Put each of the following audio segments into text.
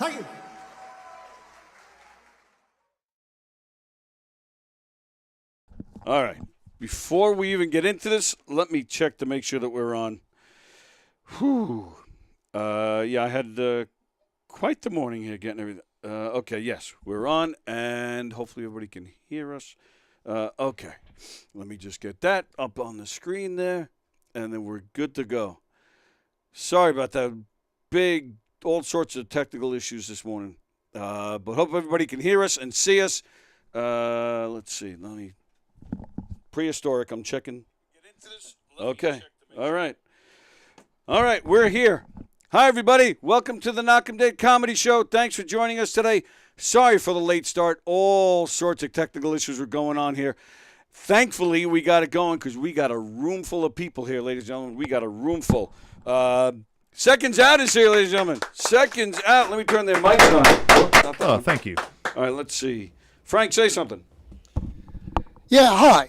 Thank you. All right. Before we even get into this, let me check to make sure that we're on. Whew. Yeah, I had quite the morning here getting everything. Okay, yes, we're on, and hopefully everybody can hear us. Okay. Let me just get that up on the screen there, and then we're good to go. Sorry about that. All sorts of technical issues this morning. But hope everybody can hear us and see us. Let's see. Prehistoric, I'm checking. Get into this. Okay. All right. All right, we're here. Hi, everybody. Welcome to the Knockem Date Comedy Show. Thanks for joining us today. Sorry for the late start. All sorts of technical issues were going on here. Thankfully, we got it going because we got a room full of people here, ladies and gentlemen. We got a room full. Seconds Out is here, ladies and gentlemen. Seconds Out. Let me turn their mics on. Oh, thank you. All right, let's see. Frank, say something. Yeah, hi.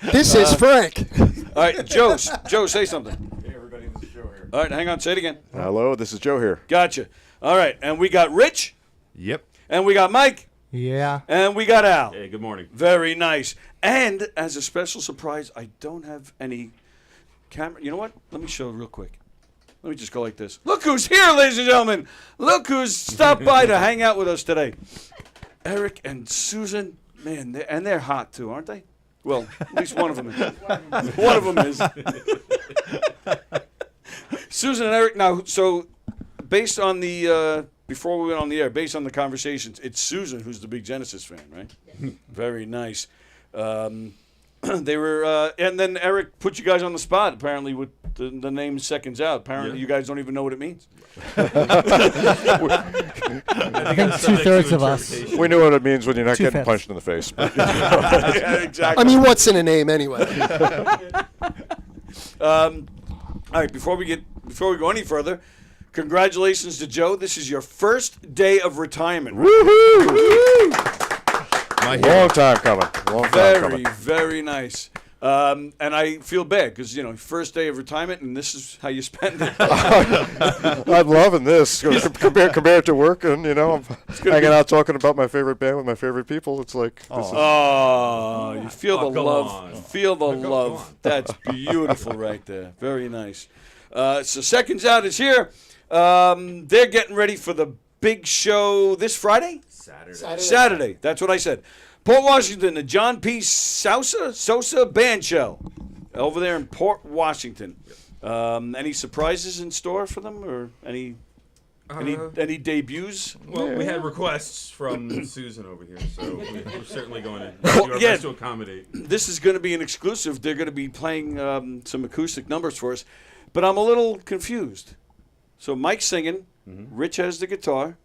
This is Frank. All right, Joe, say something. Hey, everybody, this is Joe here. All right, hang on. Say it again. Hello, this is Joe here. Gotcha. All right, and we got Rich. Yep. And we got Mike. Yeah. And we got Al. Hey, good morning. Very nice. And as a special surprise, I don't have any camera. You know what? Let me show real quick. Let me just go like this. Look who's here, ladies and gentlemen. Look who's stopped by to hang out with us today. Eric and Susan. Man, they're hot too, aren't they? Well, at least one of them is. One of them is. Susan and Eric. Now, so based on the before we went on the air, based on the conversations, it's Susan who's the big Genesis fan, right? Very nice. They were, and then Eric put you guys on the spot. Apparently, with the name "Seconds Out." Apparently, you guys don't even know what it means. I think 2/3 of us. We knew what it means when you're not getting 2/5. punched in the face. Yeah, exactly. I mean, what's in a name anyway? All right, before we go any further, congratulations to Joe. This is your first day of retirement. Woohoo! Long time coming. Very, very nice. And I feel bad because, first day of retirement, and this is how you spend it. I'm loving this. Compared to work, and, I'm hanging out talking about my favorite band with my favorite people. It's like, you feel the love. on. Feel the love. That's beautiful right there. Very nice. So Seconds Out is here. They're getting ready for the big show this Friday? Saturday. That's what I said. Port Washington, the John P. Sosa Band Show over there in Port Washington. Any surprises in store for them, or any debuts? Well, we had requests from Susan over here, so we're certainly going to do our best to accommodate. This is going to be an exclusive. They're going to be playing some acoustic numbers for us, but I'm a little confused. So Mike's singing, Rich has the guitar,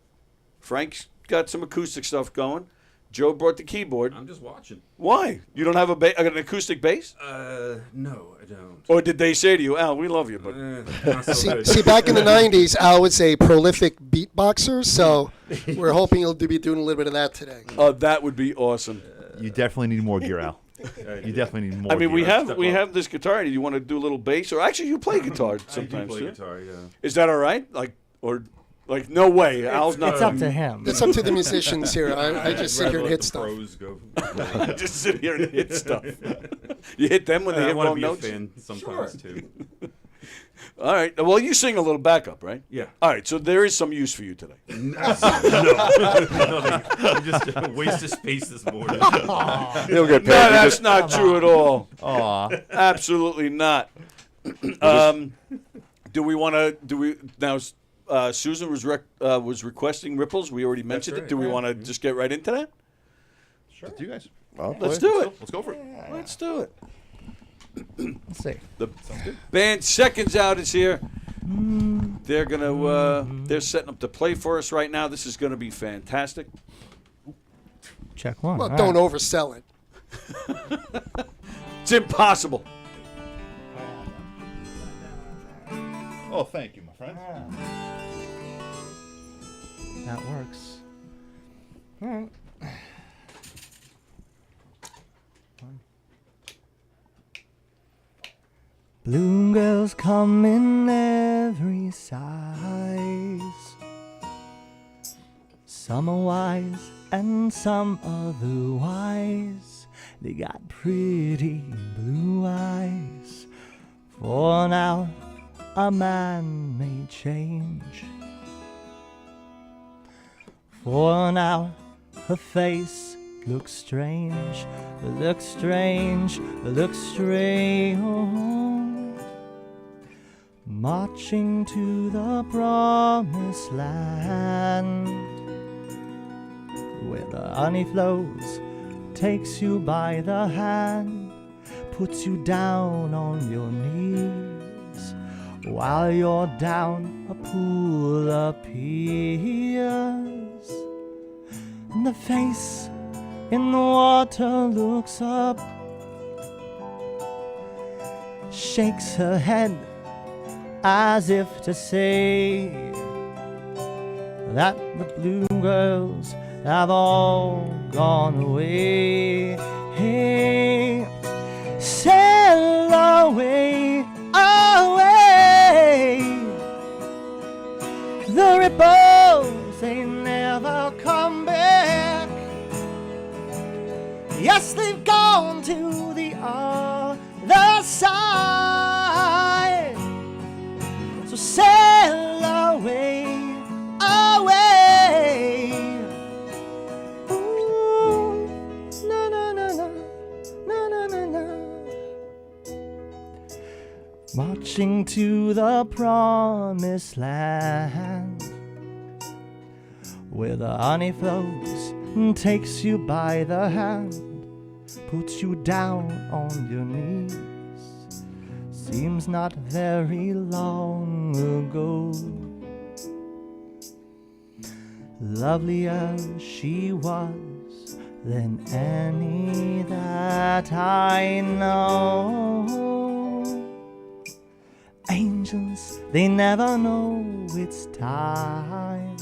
Frank's got some acoustic stuff going. Joe brought the keyboard. I'm just watching. Why? You don't have an acoustic bass? No, I don't. Or did they say to you, Al, we love you, but Not so good. See, back in the 90s, Al was a prolific beatboxer, so we're hoping he'll be doing a little bit of that today. that would be awesome. You definitely need more gear, Al. You definitely need more I mean, gear. we have this guitar. Do you want to do a little bass? Or actually, you play guitar sometimes, I do play too. guitar, yeah. Is that all right? Like, no way. Al's not. It's up to him. It's up to the musicians here. I just sit here and hit stuff. Pros go. Just sit here and hit stuff. You hit them when they I hit want to wrong be notes? a fan sometimes, too. All right. Well, you sing a little backup, right? Yeah. All right. So there is some use for you today. Nothing. Just waste of space this morning. you'll get paid. No, that's not true at all. Aw. Absolutely not. Do we now? Susan was requesting ripples. We already mentioned it. right. Do we want to just get right into that? Sure. You guys. Let's do it. Let's go for it. Let's do it. Let's see. The band Seconds Out is here. They're they're setting up to play for us right now. This is gonna be fantastic. Check one. Well, All don't right. oversell it. It's impossible. Oh, thank you, my friend. That works. All right. Blue girls come in every size. Some are wise and some otherwise. They got pretty blue eyes. For now, a man may change. For now, her face looks strange, looks strange, looks strange. Marching to the promised land, where the honey flows, takes you by the hand, puts you down on your knees, while you're down a pool appears, and the face in the water looks up, shakes her head as if to say that the blue girls have all gone away. Hey, sail away, away. The ripples, they never come back. Yes, they've gone to the other side. So sail away, away. Ooh, na na na na, na na na na. Marching to the promised land, where the honey flows and takes you by the hand, puts you down on your knees. Seems not very long ago, lovely as she was than any that I know. Angels, they never know it's time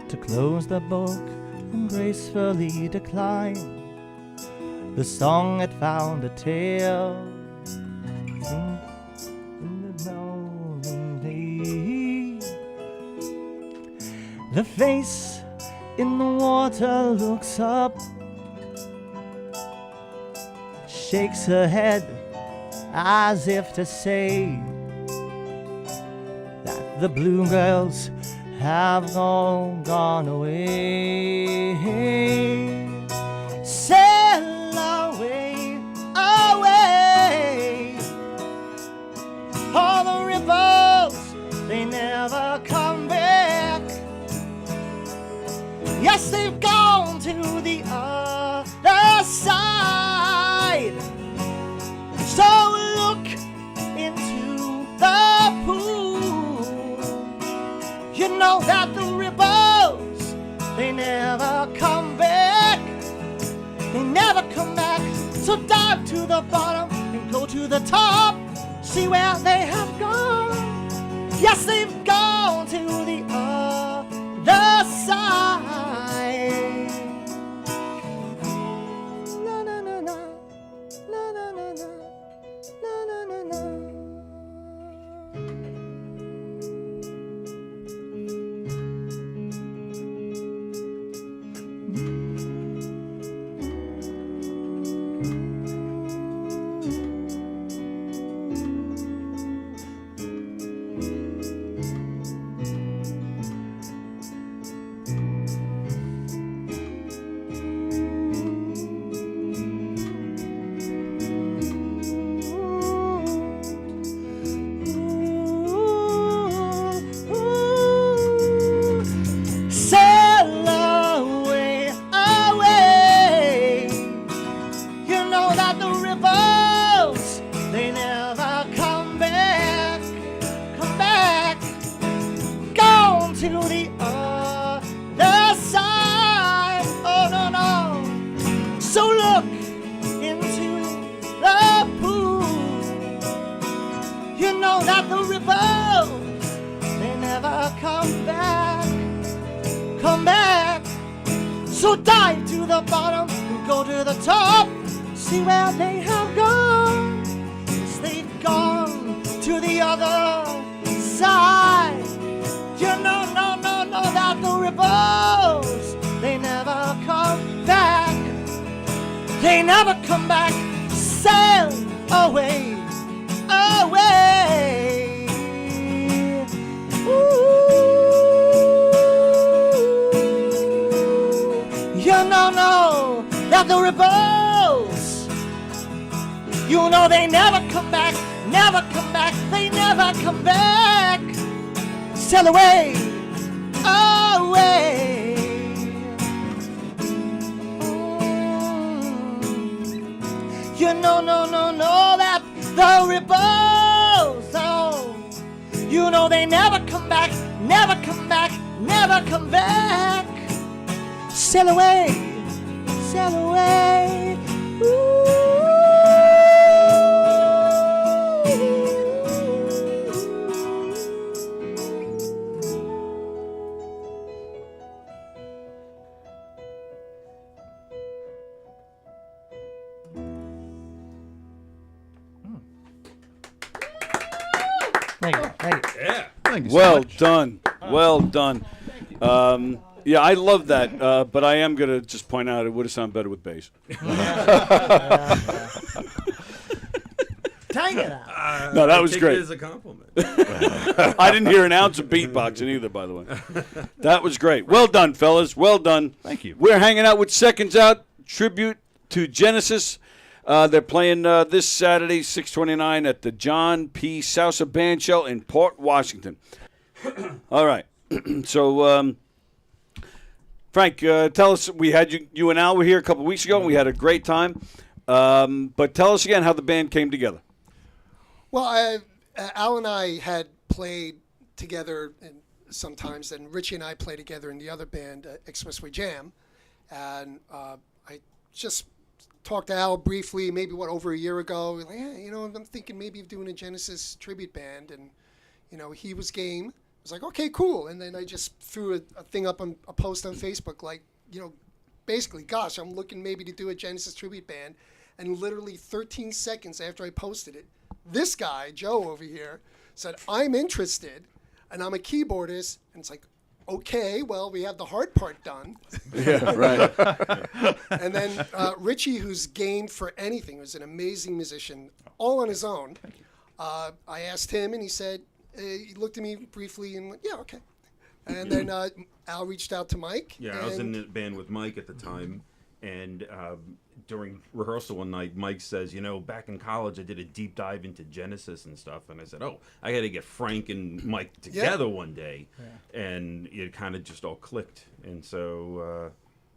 to close the book and gracefully decline the song that found a tale in the golden day. The face in the water looks up, shakes her head as if to say that the blue girls have all gone away. Sail away, away. All the ripples, they never come back. Yes, they've gone to the other side. So look into the pool. You know that the ripples, they never come back. They never come back. So dive to the bottom and go to the top. See where they have gone. Yes, they've gone to the other side. Na na na na, na na na na, na na na na. Sail away, away. You know that the ripples, they never come back, come back. Gone to the other side. Oh no no. So look into the pool. You know that the ripples, they never come back, come back. So dive to the bottom and go to the top. See where they have gone. Yes, they've gone to the other side. You know, no, no, no, that the rebels, they never come back. They never come back. Sail away, away. Ooh. You know that the rebels, you know they never come back, never come back, they never come back. Sail away, away. You know, no, that the rebels, oh, you know they never come back, never come back, never come back. Sail away, sail away. Thank you. Yeah. Thank you so Well much. done. Well done. Yeah, I love that, but I am going to just point out it would have sounded better with bass. Take it out. No, that I was take great. it as a compliment. I didn't hear an ounce of beatboxing either, by the way. That was great. Well done, fellas. Well done. Thank you. We're hanging out with Seconds Out, tribute to Genesis. They're playing this Saturday, 6/29, at the John P. Sousa Band Shell in Port Washington. All right. So, Frank, tell us, we had you and Al were here a couple weeks ago, and we had a great time. But tell us again how the band came together. Well, Al and I had played together sometimes, and Richie and I played together in the other band, Expressway Jam. And I just talked to Al briefly, maybe over a year ago. Like, yeah, I'm thinking maybe of doing a Genesis tribute band, and he was game. I was like, okay, cool. And then I just threw a thing up on a post on Facebook, like, basically, gosh, I'm looking maybe to do a Genesis tribute band. And literally 13 seconds after I posted it, this guy, Joe over here, said, I'm interested, and I'm a keyboardist. And it's like, okay, well, we have the hard part done. Yeah, right. And then Richie, who's game for anything, who's an amazing musician, all on his own. I asked him, and he said, he looked at me briefly and went, yeah, okay. And then Al reached out to Mike. Yeah, I was in the band with Mike at the time, and during rehearsal one night, Mike says, back in college I did a deep dive into Genesis and stuff, and I said, oh, I got to get Frank and Mike together one day, and it kind of just all clicked. And so,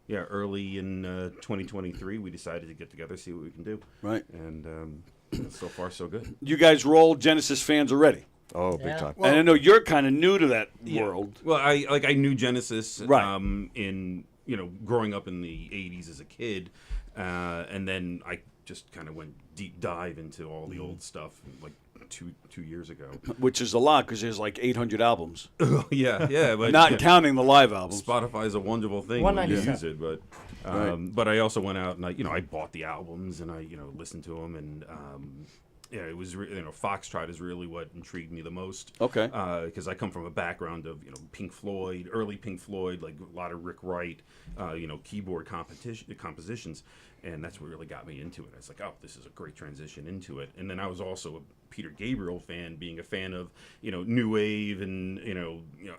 early in 2023, we decided to get together, see what we can do. Right. And so far, so good. You guys were all Genesis fans already. Oh, big time. And I know you're kind of new to that world. Well, I knew Genesis Right. in growing up in the 80s as a kid, and then I just kind of went deep dive into all the old stuff like two years ago. Which is a lot because there's like 800 albums. yeah, but Not counting the live albums. Spotify is a wonderful thing when you 197. use it, but but I also went out and I bought the albums and I listened to them, and it was Foxtrot is really what intrigued me the most. Okay. Because I come from a background of Pink Floyd, early Pink Floyd, like a lot of Rick Wright, keyboard compositions, and that's what really got me into it. I was like, oh, this is a great transition into it. And then I was also a Peter Gabriel fan, being a fan of new wave and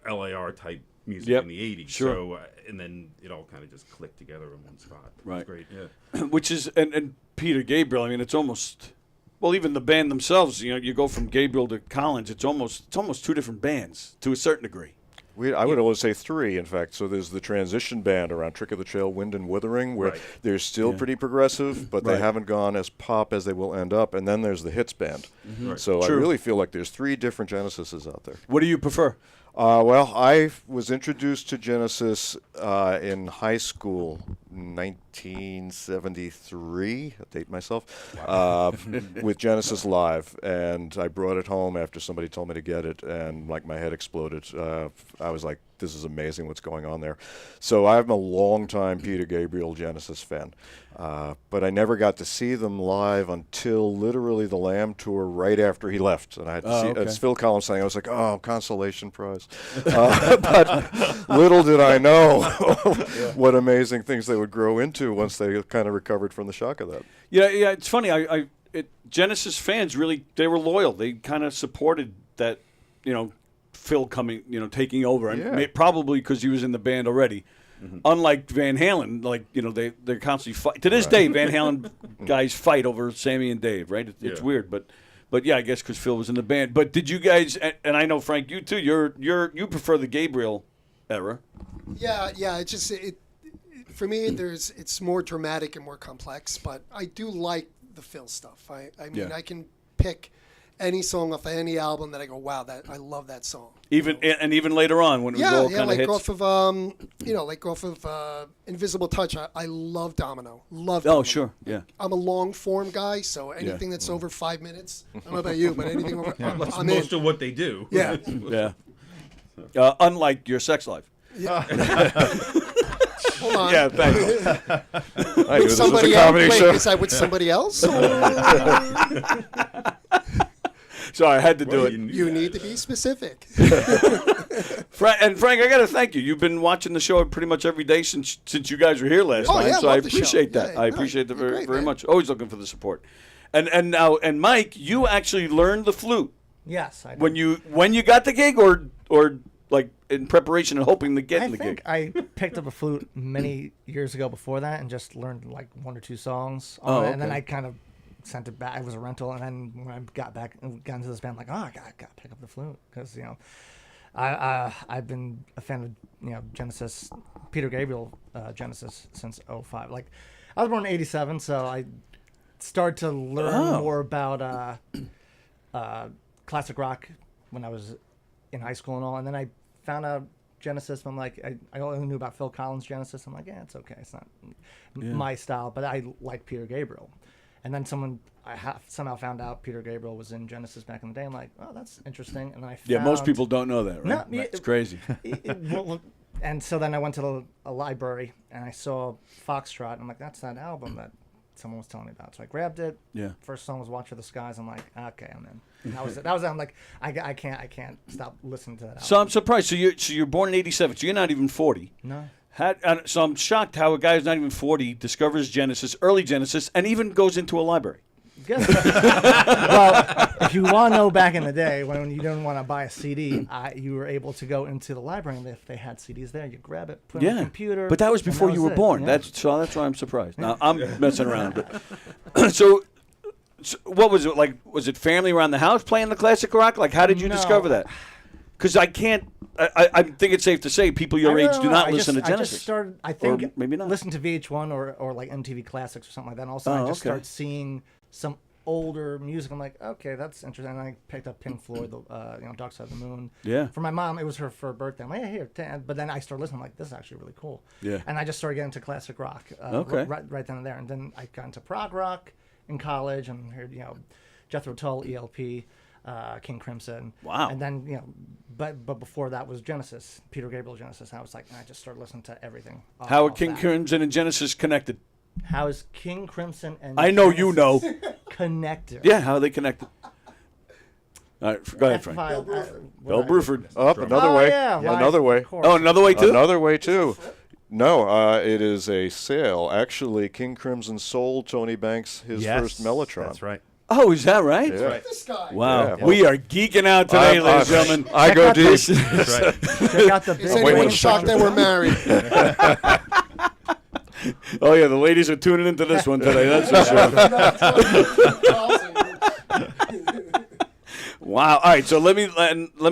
LAR type music in the 80s. Sure. So and then it all kind of just clicked together in one spot. Right. It was great. Yeah. Which is and Peter Gabriel. I mean, it's almost. Well, even the band themselves, you go from Gabriel to Collins. It's almost two different bands to a certain degree. I would always say three, in fact. So there's the transition band around Trick of the Trail, Wind and Withering, where they're still pretty progressive, but they haven't gone as pop as they will end up. And then there's the hits band. Right. So True. I really feel like there's three different Genesises out there. What do you prefer? Well, I was introduced to Genesis in high school, 1973. I date myself, with Genesis Live, and I brought it home after somebody told me to get it, and like my head exploded. I was like, this is amazing what's going on there. So I'm a longtime Peter Gabriel Genesis fan. But I never got to see them live until literally the Lamb tour right after he left. And I had to see, as Phil Collins sang, I was like, oh, consolation prize. But little did I know what amazing things they would grow into once they kind of recovered from the shock of that. Yeah, it's funny. Genesis fans really, they were loyal. They kind of supported that, Phil coming, taking over. And probably because he was in the band already. Mm-hmm. Unlike Van Halen, they're constantly fight. To this day, Van Halen guys fight over Sammy and Dave, right? It's weird, but yeah, I guess because Phil was in the band. But did you guys? And I know Frank, you too. You prefer the Gabriel era. Yeah. For me, it's more dramatic and more complex. But I do like the Phil stuff. I mean, I can pick any song off of any album that I go, wow, that I love that song. Even later on when it was all kind of hits. Off of Invisible Touch. I love Domino. Love Domino. Oh, sure, yeah. I'm a long form guy, so anything that's over 5 minutes. I don't know about you, but anything over, I'm most in. of what they do. Yeah, yeah. Unlike your sex life. Yeah. Hold on. Yeah, thanks. I knew this was a comedy show. Is that with somebody else? Sorry, I had to do it. You need to be specific. And Frank, I got to thank you. You've been watching the show pretty much every day since you guys were here last time. Yeah, so I love the appreciate show. that. Yeah, I appreciate that very, great, very man. much. Always looking for the support. And Mike, you actually learned the flute Yes, I did. when you got the gig, or like in preparation and hoping to get in the gig. I picked up a flute many years ago before that and just learned like 1 or 2 songs on Oh, it, and then okay. I kind of sent it back. It was a rental, and then when I got into this band, I'm like, oh, I got to pick up the flute because I've been a fan of Genesis, Peter Gabriel Genesis since '05. Like I was born in '87, so I started to learn more about classic rock when I was in high school and all, and then I found out Genesis. I'm like, I only knew about Phil Collins' Genesis. I'm like, yeah, it's okay. It's not my style, but I like Peter Gabriel. And then somehow found out Peter Gabriel was in Genesis back in the day. I'm like, oh, that's interesting. And then I found, Most people don't know that, right? No, It's crazy. And so then I went to a library and I saw Foxtrot. I'm like, that's that album that someone was telling me about. So I grabbed it. Yeah. First song was Watch for the Skies. I'm like, okay, I'm in. And that was it. I'm like, I can't stop listening to that album. So I'm surprised. So you're born in '87. So you're not even 40. No. So I'm shocked how a guy who's not even 40 discovers Genesis, early Genesis, and even goes into a library. Good. Well, if you want to know, back in the day when you didn't want to buy a CD, you were able to go into the library, and if they had CDs there, you grab it, put it on the computer. But that was and before you were it. born. Yeah. That's why I'm surprised. Now I'm messing around. But so what was it like? Was it family around the house playing the classic rock? Like, how did you discover that? Because I can't. I think it's safe to say people your age do not listen to Genesis. I just started, I think, or maybe not. listen to VH1 or like MTV Classics or something like that. And also, I just started seeing some older music. I'm like, okay, that's interesting. And I picked up Pink Floyd, Dark Side of the Moon. Yeah. For my mom, it was her for her birthday. I'm like, yeah, here. But then I started listening. I'm like, this is actually really cool. Yeah. And I just started getting into classic rock. Right then and there. And then I got into prog rock in college and heard, Jethro Tull, ELP. King Crimson. Wow. And then, but before that was Genesis, Peter Gabriel Genesis. And I was like, I just started listening to everything. How are King Crimson and Genesis connected? How is King Crimson and I know Genesis you know. connected? Yeah, how are they connected? All right, go ahead, Frank. Bill Bruford. Up another way. Yeah, another way. Oh, another way too? Another way too. No, it is a sale. Actually, King Crimson sold Tony Banks his first Mellotron. That's right. Oh, is that right? Yeah. This guy. Wow. Yeah. We are geeking out today, ladies and gentlemen. I go deep. That's right. Check out the Is big anyone waiting. shocked that we're married? Oh, yeah, the ladies are tuning into this one today. That's for sure. Wow. All right, so let me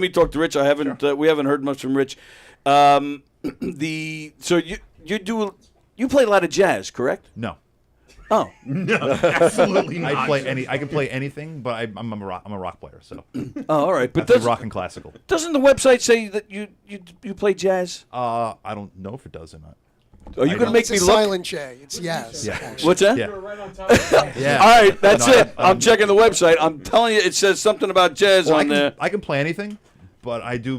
talk to Rich. I haven't we haven't heard much from Rich. So you play a lot of jazz, correct? No. Oh. Absolutely not. I can play anything, but I'm a rock player, so Oh, all right. But that's rock and classical. doesn't the website say that you play jazz? I don't know if it does or not. Are you going to make It's me a look? silent J. It's yes. Yeah. actually. What's that? Yeah. Yeah. All right, that's No, it. I'm checking the website. I'm telling you, it says something about jazz Well, on there. I can play anything, but I do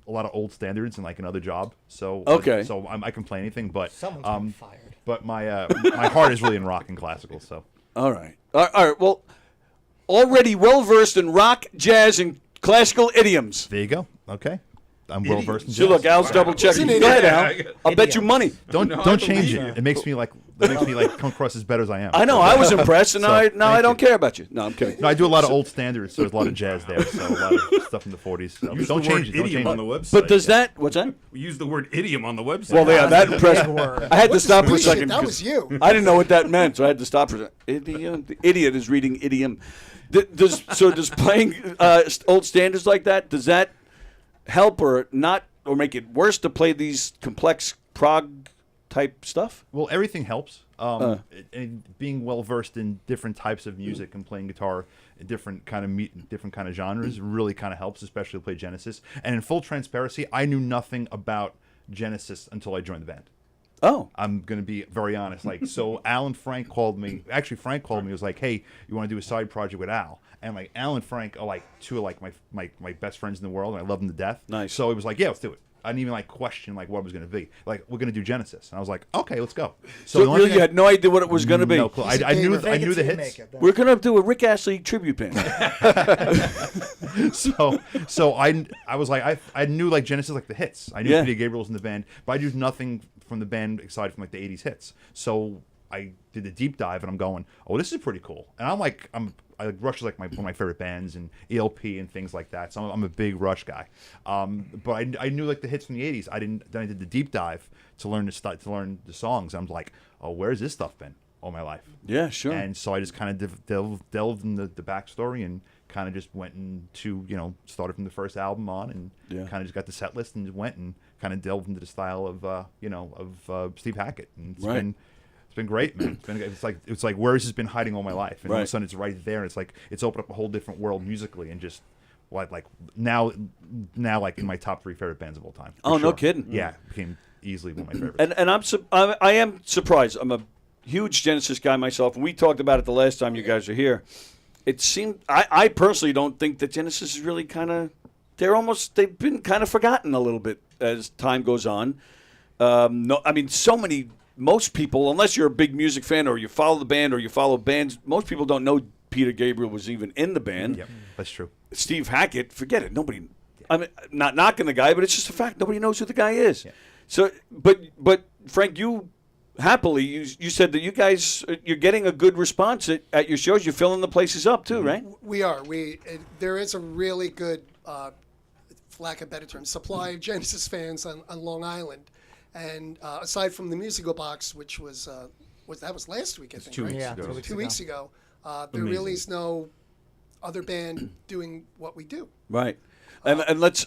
a lot of old standards and like another job. So Okay. so I can play anything, but Someone's getting fired. but my my heart is really in rock and classical. So All right. All right. Well, already well versed in rock, jazz, and classical idioms. there you go. Okay, I'm well versed in So jazz. look, Al's double checking. Go ahead, Al. I'll bet you money. Don't No, I don't change believe it. It makes me like come across as better as I am. I know. I was impressed, and So, now I thank don't you. care about you. No, I'm kidding. No, I do a lot of old standards, so there's a lot of jazz there. So a lot of stuff from the 40s. So Use don't the change word it. Don't idiom change on the it. website. But does that? What's that? We use the word idiom on the website. Well, yeah, that Big impressed. word. I had to What's stop for a bullshit? second. That 'cause was you. I didn't know what that meant, so I had to stop for a second. Idiom. The idiot is reading idiom. Does playing old standards like that, does that help or not, or make it worse to play these complex prog type stuff? Well, everything helps. And being well versed in different types of music and playing guitar in different kind of genres really kind of helps, especially to play Genesis. And in full transparency, I knew nothing about Genesis until I joined the band. Oh, I'm going to be very honest. Like, so Al and Frank called me. Actually, Frank called me. Was like, "Hey, you want to do a side project with Al?" And like, Al and Frank are like two of like my best friends in the world, and I love them to death. Nice. So it was like, "Yeah, let's do it." I didn't even like question like what it was going to be. Like, we're going to do Genesis, and I was like, "Okay, let's go." so the only really thing you had no idea what it was going to be. No clue. He's a I knew gamer. I knew the Fake it till you hits. make it, then. We're going to do a Rick Astley tribute band. So I was like I knew like Genesis like the hits. I knew Yeah. Peter Gabriel was in the band, but I knew nothing from the band aside from like the '80s hits. So I did the deep dive, and I'm going, oh, this is pretty cool. And Rush is like one of my favorite bands, and ELP and things like that. So I'm a big Rush guy. But I knew like the hits from the '80s. Then I did the deep dive to learn the songs. I'm like, oh, where's this stuff been all my life? Yeah, sure. And so I just kind of delved in the backstory and kind of just went into, started from the first album on and Yeah. kind of just got the set list and just went and kind of delved into the style of Steve Hackett. And Right. it's been great, man. It's like where has this been hiding all my life? And all of Right. a sudden it's right there. And it's like it's opened up a whole different world musically and just like now like in my top 3 favorite bands of all time. for Oh, no sure. kidding. Yeah, became easily one of my favorites. And I am surprised. I'm a huge Genesis guy myself, and we talked about it the last time you guys were here. It seemed I personally don't think that Genesis is really they've been kind of forgotten a little bit as time goes on. No, I mean most people, unless you're a big music fan or you follow the band or you follow bands, most people don't know Peter Gabriel was even in the band. Yep, that's true. Steve Hackett, forget it. Nobody. I mean, not knocking the guy, but it's just a fact. Nobody knows who the guy is. Yeah. So, but Frank, you happily you said that you guys you're getting a good response at your shows. You're filling the places up too, right? We are. There is a really good, for lack of a better term, supply of Genesis fans on Long Island, and aside from the musical box, which was last week, I think, 2 right? weeks Yeah, ago. 2 weeks ago. There Amazing. really is no other band doing what we do. Right. And let's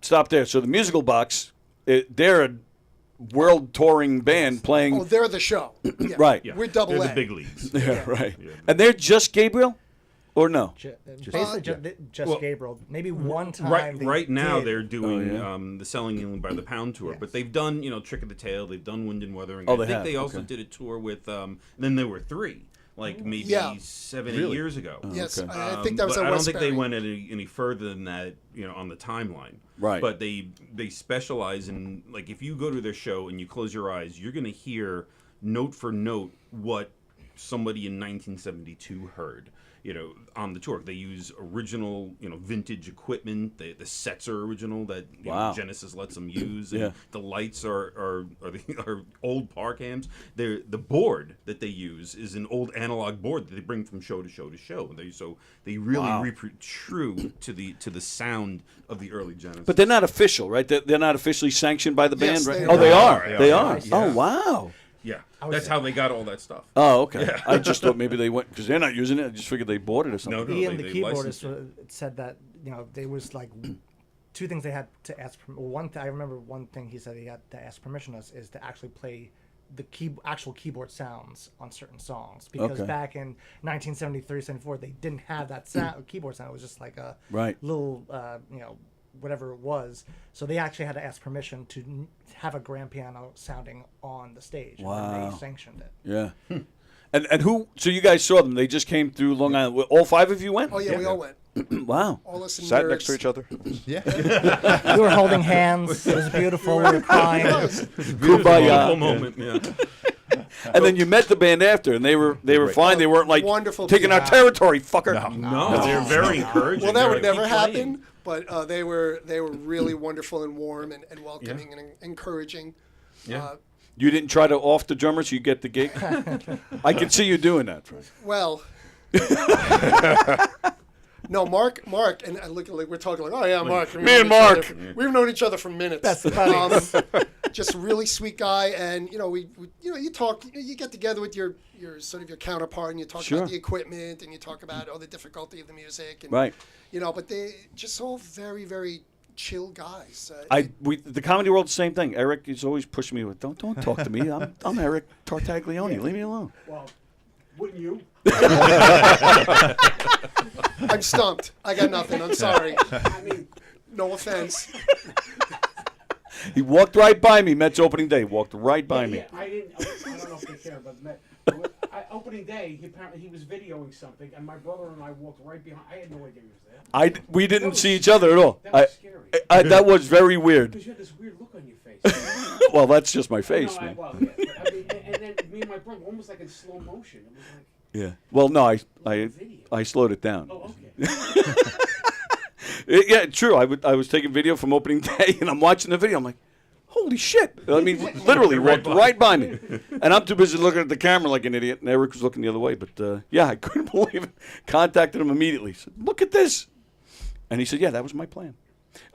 stop there. So the musical box, they're a world touring band playing. Oh, they're the show. Yeah. Right. Yeah. We're double They're A. the big leagues. Yeah, right. And they're just Gabriel, or no? Basically, just Well, Gabriel. Maybe one time. Right now did. they're doing yeah. the Selling by the Pound tour, Yes. but they've done Trick of the Tail, they've done Wind and Wuthering. Oh, I they think have, they also okay. did a tour with. Then there were 3, like maybe Yeah. 7-8 years ago. Yes, Okay. I think that was but at I don't Westbury. think they went any further than that, on the timeline. Right. But they specialize in, like, if you go to their show and you close your eyes, you're going to hear note for note what somebody in 1972 heard. On the tour, they use original, vintage equipment. The sets are original that Wow. Genesis lets them use. And Yeah. the lights are old par cams. The board that they use is an old analog board that they bring from show to show to show. They really Wow. true to the sound of the early Genesis. But they're not official, right? They're not officially sanctioned by the band, Yes, right? they Oh, are. they are. They They are. are. Yeah. Oh, wow. yeah, was- that's how they got all that stuff. Oh, okay. I just thought maybe they went because they're not using it. I just figured they bought it or something. No, Ian, they the licensed keyboardist, said that there was like 2 things they had to ask. I remember one thing he said he had to ask permission is to actually play the actual keyboard sounds on certain songs because Okay. back in 1973, 74, they didn't have that keyboard sound. It was just like a Right. little whatever it was. So they actually had to ask permission to have a grand piano sounding on the stage. And Wow. they sanctioned it. Yeah. And who? So you guys saw them? They just came through Long Island. All 5 of you went? Oh yeah, we all went. Wow. All us Sat nerds. next to each other. Yeah. We were holding hands. It was beautiful. We were crying. Kumbaya. Whole moment, yeah. And then you met the band after, and they were fine. They weren't like Wonderful taking our people. territory, fucker. No, they're very encouraging. Well, that They're would like, never "Keep playing." happen. But they were really wonderful and warm and welcoming and encouraging. Yeah. You didn't try to off the drummer so you get the gig? I can see you doing that, Frank. Well, no, Mark, and I look like we're talking like, oh yeah, Mark. Me and Mark. We've known each other for minutes. That's funny. Just a really sweet guy, and we you talk, you get together with your sort of your counterpart, and you talk Sure. about the equipment, and you talk about all the difficulty of the music, and Right. but they just all very, very chill guys. The comedy world, the same thing. Eric is always pushing me with, don't talk to me. I'm Eric Tartaglione. Leave me alone. Well, wouldn't you? I'm stumped. I got nothing. I'm sorry. I mean, No offense. He walked right by me. Mets opening day. Walked right by me. yeah, I don't know if they care, but opening day, he was videoing something, and my brother and I walked right behind. I had no idea he was there. We didn't see each other at all. That was scary. That was very weird. Because you had this weird look on your face. Well, that's just my face, No, man. well, yeah, but, I mean, and then me and my brother, almost like in slow motion. It was like, Yeah. Well, no, I video. slowed it down. Oh, okay. Yeah, true. I was taking video from opening day, and I'm watching the video. I'm like, holy shit! I mean, literally walked right by me, and I'm too busy looking at the camera like an idiot. And Eric was looking the other way. But yeah, I couldn't believe it. Contacted him immediately. Said, "Look at this," and he said, "Yeah, that was my plan."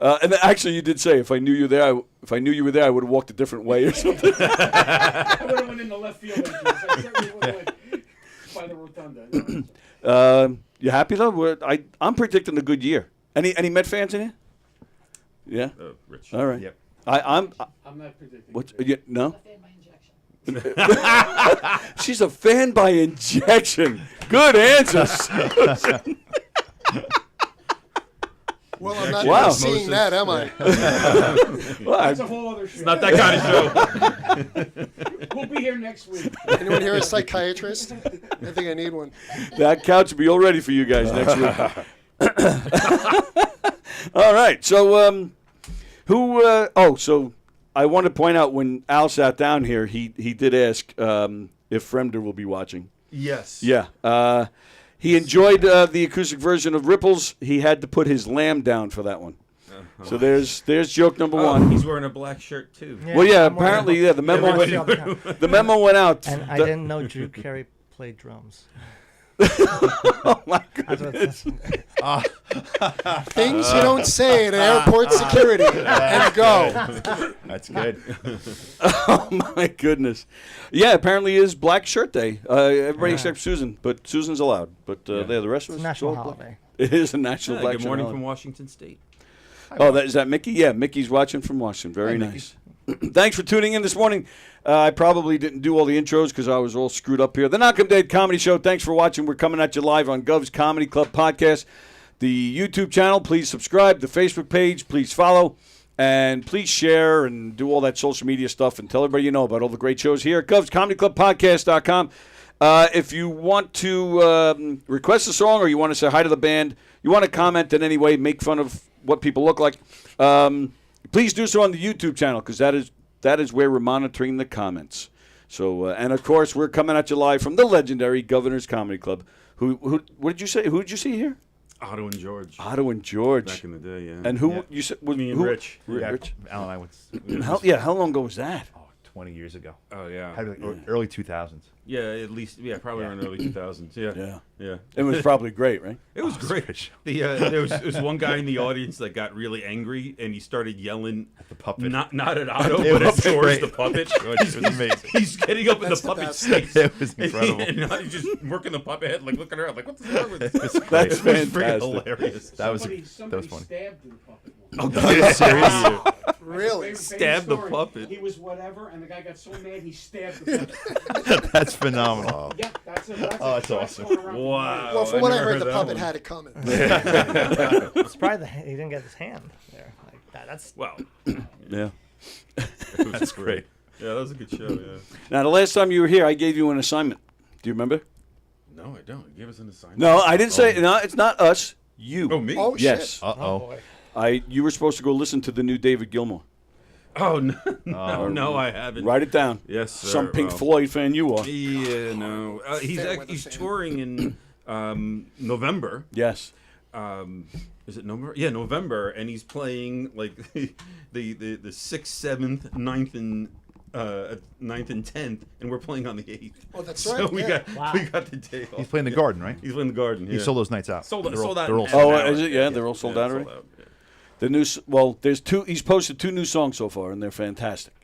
And then actually, you did say if I knew you there, I would have walked a different way or something. I would have went in the left field entrance. I certainly would have went by the rotunda. You happy though? I'm predicting a good year. Any Met fans in here? Yeah. Rich. All right. Yep. I'm not predicting. What's no? She's a fan by injection. Good answers. Well, I'm not Wow. seeing that, am I? Well, That's a whole other show. Not that kind of show. We'll be here next week. Anyone here a psychiatrist? I think I need one. that couch will be all ready for you guys next week. All right. So, so I want to point out when Al sat down here, he did ask if Fremder will be watching. Yes. Yeah. He enjoyed the acoustic version of Ripples. He had to put his lamb down for that one. So there's joke number one. He's wearing a black shirt too. Well, yeah, I'm wearing apparently, a- the memo And the memo went out. I didn't know Drew Carey played drums. Oh my God. That's what it says. Things you don't say at airport security and go. That's good. Oh my goodness. Yeah, apparently it is Black Shirt Day. Everybody except Susan, but Susan's allowed. But the rest of us. It's a national all black. holiday. It is a national Black Good Shirt morning holiday. from Washington State. Is that Mickey? Yeah, Mickey's watching from Washington. Very nice. Thanks for tuning in this morning. I probably didn't do all the intros because I was all screwed up here. The Knockem Day Comedy Show. Thanks for watching. We're coming at you live on Gov's Comedy Club Podcast. The YouTube channel, please subscribe. The Facebook page, please follow. And please share and do all that social media stuff and tell everybody you know about all the great shows here at GovsComedyClubPodcast.com. If you want to request a song or you want to say hi to the band, you want to comment in any way, make fun of what people look like, please do so on the YouTube channel because that is where we're monitoring the comments. So, and of course, we're coming at you live from the legendary Governor's Comedy Club. What did you say? Who did you see here? Otto and George. Otto and George. Back in the day, yeah. And who Yeah. you said? Me and who? Rich. Rich. Al and I went. How long ago was that? 20 years ago. Oh yeah. Had like early 2000s. Yeah, at least probably around early 2000s. Yeah. Yeah. It was probably great, right? It was great. There was one guy in the audience that got really angry and he started yelling at the puppet. Not at Otto, It but at was George great. the puppet. It was amazing. He's getting up in That's the the puppet's best. face. It was incredible. And he's just working the puppet head, like looking around, like what the hell with this? That's It was freaking fantastic. hilarious. That was Somebody funny. stabbed the puppet. Are you serious? Really? Stabbed the puppet. He was whatever, and the guy got so mad he stabbed the puppet. That's phenomenal. Yeah, that's that's awesome. Wow. Well, from what I never heard, the that puppet one. had it coming. It's probably he didn't get his hand there. Like that. That's Wow. Yeah. That's great. Yeah, that was a good show, yeah. Now, the last time you were here, I gave you an assignment. Do you remember? No, I don't. You gave us an assignment. No, I didn't say. No, it's not us. You. Oh, me? Oh, Yes. shit. Uh-oh. boy. You were supposed to go listen to the new David Gilmour. Oh, no, I haven't. Write it down. Yes, sir. Some Pink Well, Floyd fan you are. Yeah, no. Fair weather He's fan. touring in November. Yes. Is it November? Yeah, November, and he's playing like the 6th, 7th, 9th, and 9th and 10th, and we're playing on the 8th. Oh, that's So right. we yeah. got the day off. He's playing the Garden, right? He's in the Garden. He Yeah. sold those nights out. Sold They're all- out. they're all in sold an out. hour. Is it? Yeah, they're all sold out already? yeah. The new. There's 2. He's posted 2 new songs so far, and they're fantastic.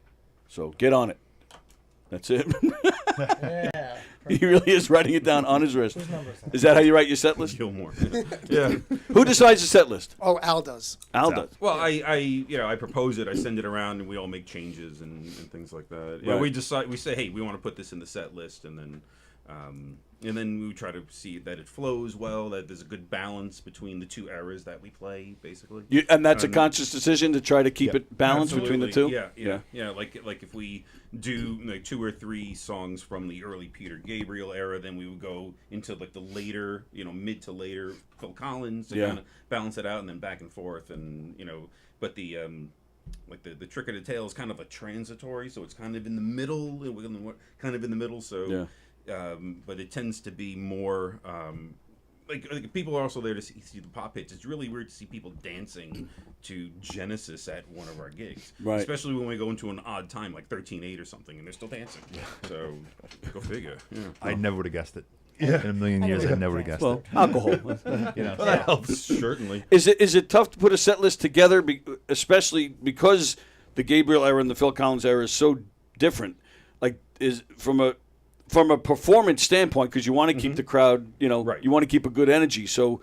So get on it. That's it. Yeah. He really is writing it down on his wrist. Whose number is that? Is that how you write your set list? Gilmore. Yeah. Who decides the set list? Oh, Al does. Al does. Well, I propose it. I send it around, and we all make changes and things like that. Yeah, Right. we decide. We say, hey, we want to put this in the set list, and then we try to see that it flows well, that there's a good balance between the 2 eras that we play, basically. And that's a conscious decision to try to keep it balanced between the 2? Absolutely. Yeah. Like if we do like 2 or 3 songs from the early Peter Gabriel era, then we would go into like the later, mid to later Phil Collins to kind of balance it out, and then back and forth, and but the like the Trick of the Tail is kind of a transitory, so it's kind of in the middle, so. But it tends to be more like people are also there to see the pop hits. It's really weird to see people dancing to Genesis at one of our gigs, Right. especially when we go into an odd time like 13/8 or something, and they're still dancing. So go figure. Yeah. I never would have guessed it. In a million years, I never would have guessed Well, it. alcohol. Well, that helps certainly. Is it tough to put a set list together, especially because the Gabriel era and the Phil Collins era is so different? Like, is from a performance standpoint, because you want to keep the crowd, Right. you want to keep a good energy. So,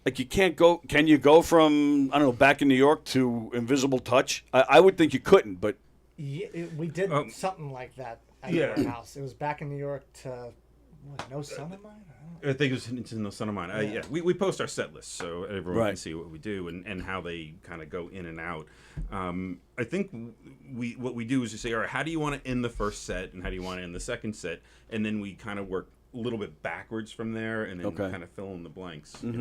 like, can you go from, I don't know, Back in New York to Invisible Touch? I would think you couldn't, but Yeah, we did something like that at yeah. our house. It was back in New York to No Son of Mine. I think it was into No Son of Mine. Yeah, we post our set list so everyone Right. can see what we do and how they kind of go in and out. I think what we do is we say, all right, how do you want to end the first set and how do you want to end the second set, and then we kind of work a little bit backwards from there and then kind of fill in the blanks, in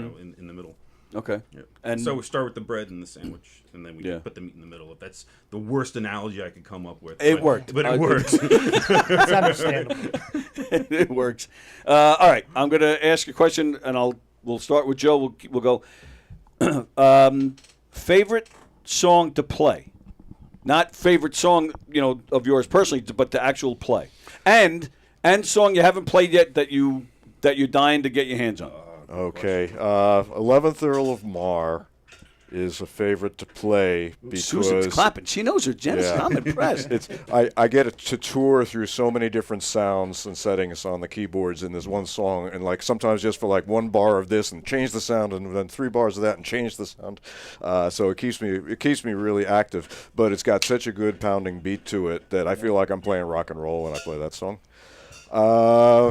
the middle. okay. Yep. And So we start with the bread and the sandwich, and then we put the meat in the middle. If that's the worst analogy I could come up with, It worked. but it works. It's understandable. it works. All right, I'm going to ask a question, and we'll start with Joe. We'll go. Favorite song to play, not favorite song of yours personally, but the actual play, and song you haven't played yet that you're dying to get your hands on. Okay. 11th Earl of Mar is a favorite to play because Susan's clapping. She knows her Genesis. Yeah. I'm impressed. I get to tour through so many different sounds and settings on the keyboards in this one song, and like sometimes just for like 1 bar of this and change the sound, and then 3 bars of that and change the sound. So it keeps me really active, but it's got such a good pounding beat to it that I feel like I'm playing rock and roll when I play that song.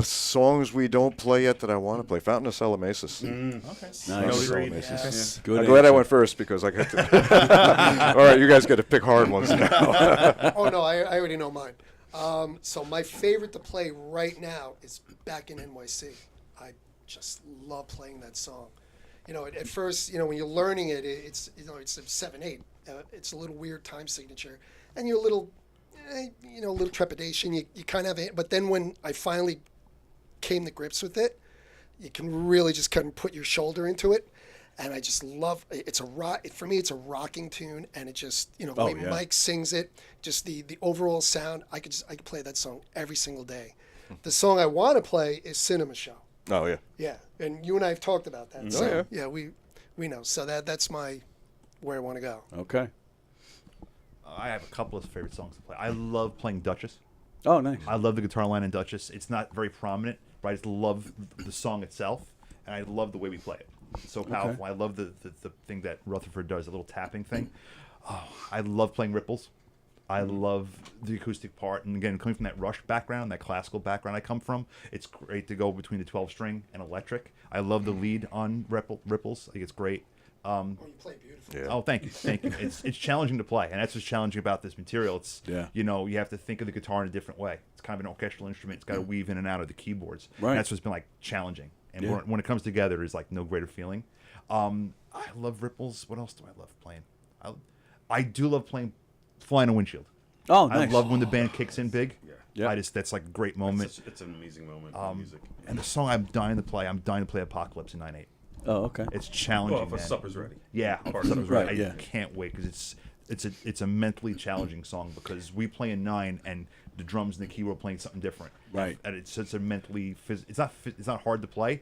Songs we don't play yet that I want to play. Fountain of Salamesis. Nice. Yes. Good. I'm glad I answer. went first because I got to. All right, you guys got to pick hard ones now. Oh, no, I already know mine. So my favorite to play right now is Back in NYC. I just love playing that song. At first, when you're learning it, it's a 7/8. It's a little weird time signature, and you're a little trepidation. You kind of have it, but then when I finally came to grips with it, you can really just kind of put your shoulder into it, and I just love. It's a rock for me. It's a rocking tune, and it just the way Mike sings it, just the overall sound. I could play that song every single day. The song I want to play is Cinema Show. Oh yeah. Yeah, and you and I have talked about that. So, yeah. yeah, we know. So that's where I want to go. Okay. I have a couple of favorite songs to play. I love playing Duchess. Oh, nice. I love the guitar line in Duchess. It's not very prominent, but I just love the song itself, and I love the way we play it. It's so powerful. I love the thing that Rutherford does, the little tapping thing. Oh, I love playing ripples. I love the acoustic part. And again, coming from that Rush background, that classical background I come from, it's great to go between the 12-string and electric. I love the lead on ripples. I think it's great. You play beautifully. Yeah. Oh, thank you. It's challenging to play, and that's what's challenging about this material. It's you have to think of the guitar in a different way. It's kind of an orchestral instrument. It's got to weave in and out of the keyboards. Right. And that's what's been like challenging. And when it comes together, there's like no greater feeling. I love ripples. What else do I love playing? I do love playing Fly on a Windshield. Oh, nice. I love when the band kicks in big. Yeah. That's like a great moment. It's an amazing moment in music. And the song I'm dying to play Apocalypse in 9/8. Oh, okay. It's challenging. Well, if man. Supper's Ready. Yeah, Part Supper's of Ready. right, yeah. I can't wait because it's a mentally challenging song because we play in 9 and the drums and the keyboard playing something different. Right. And it's a mentally it's not hard to play,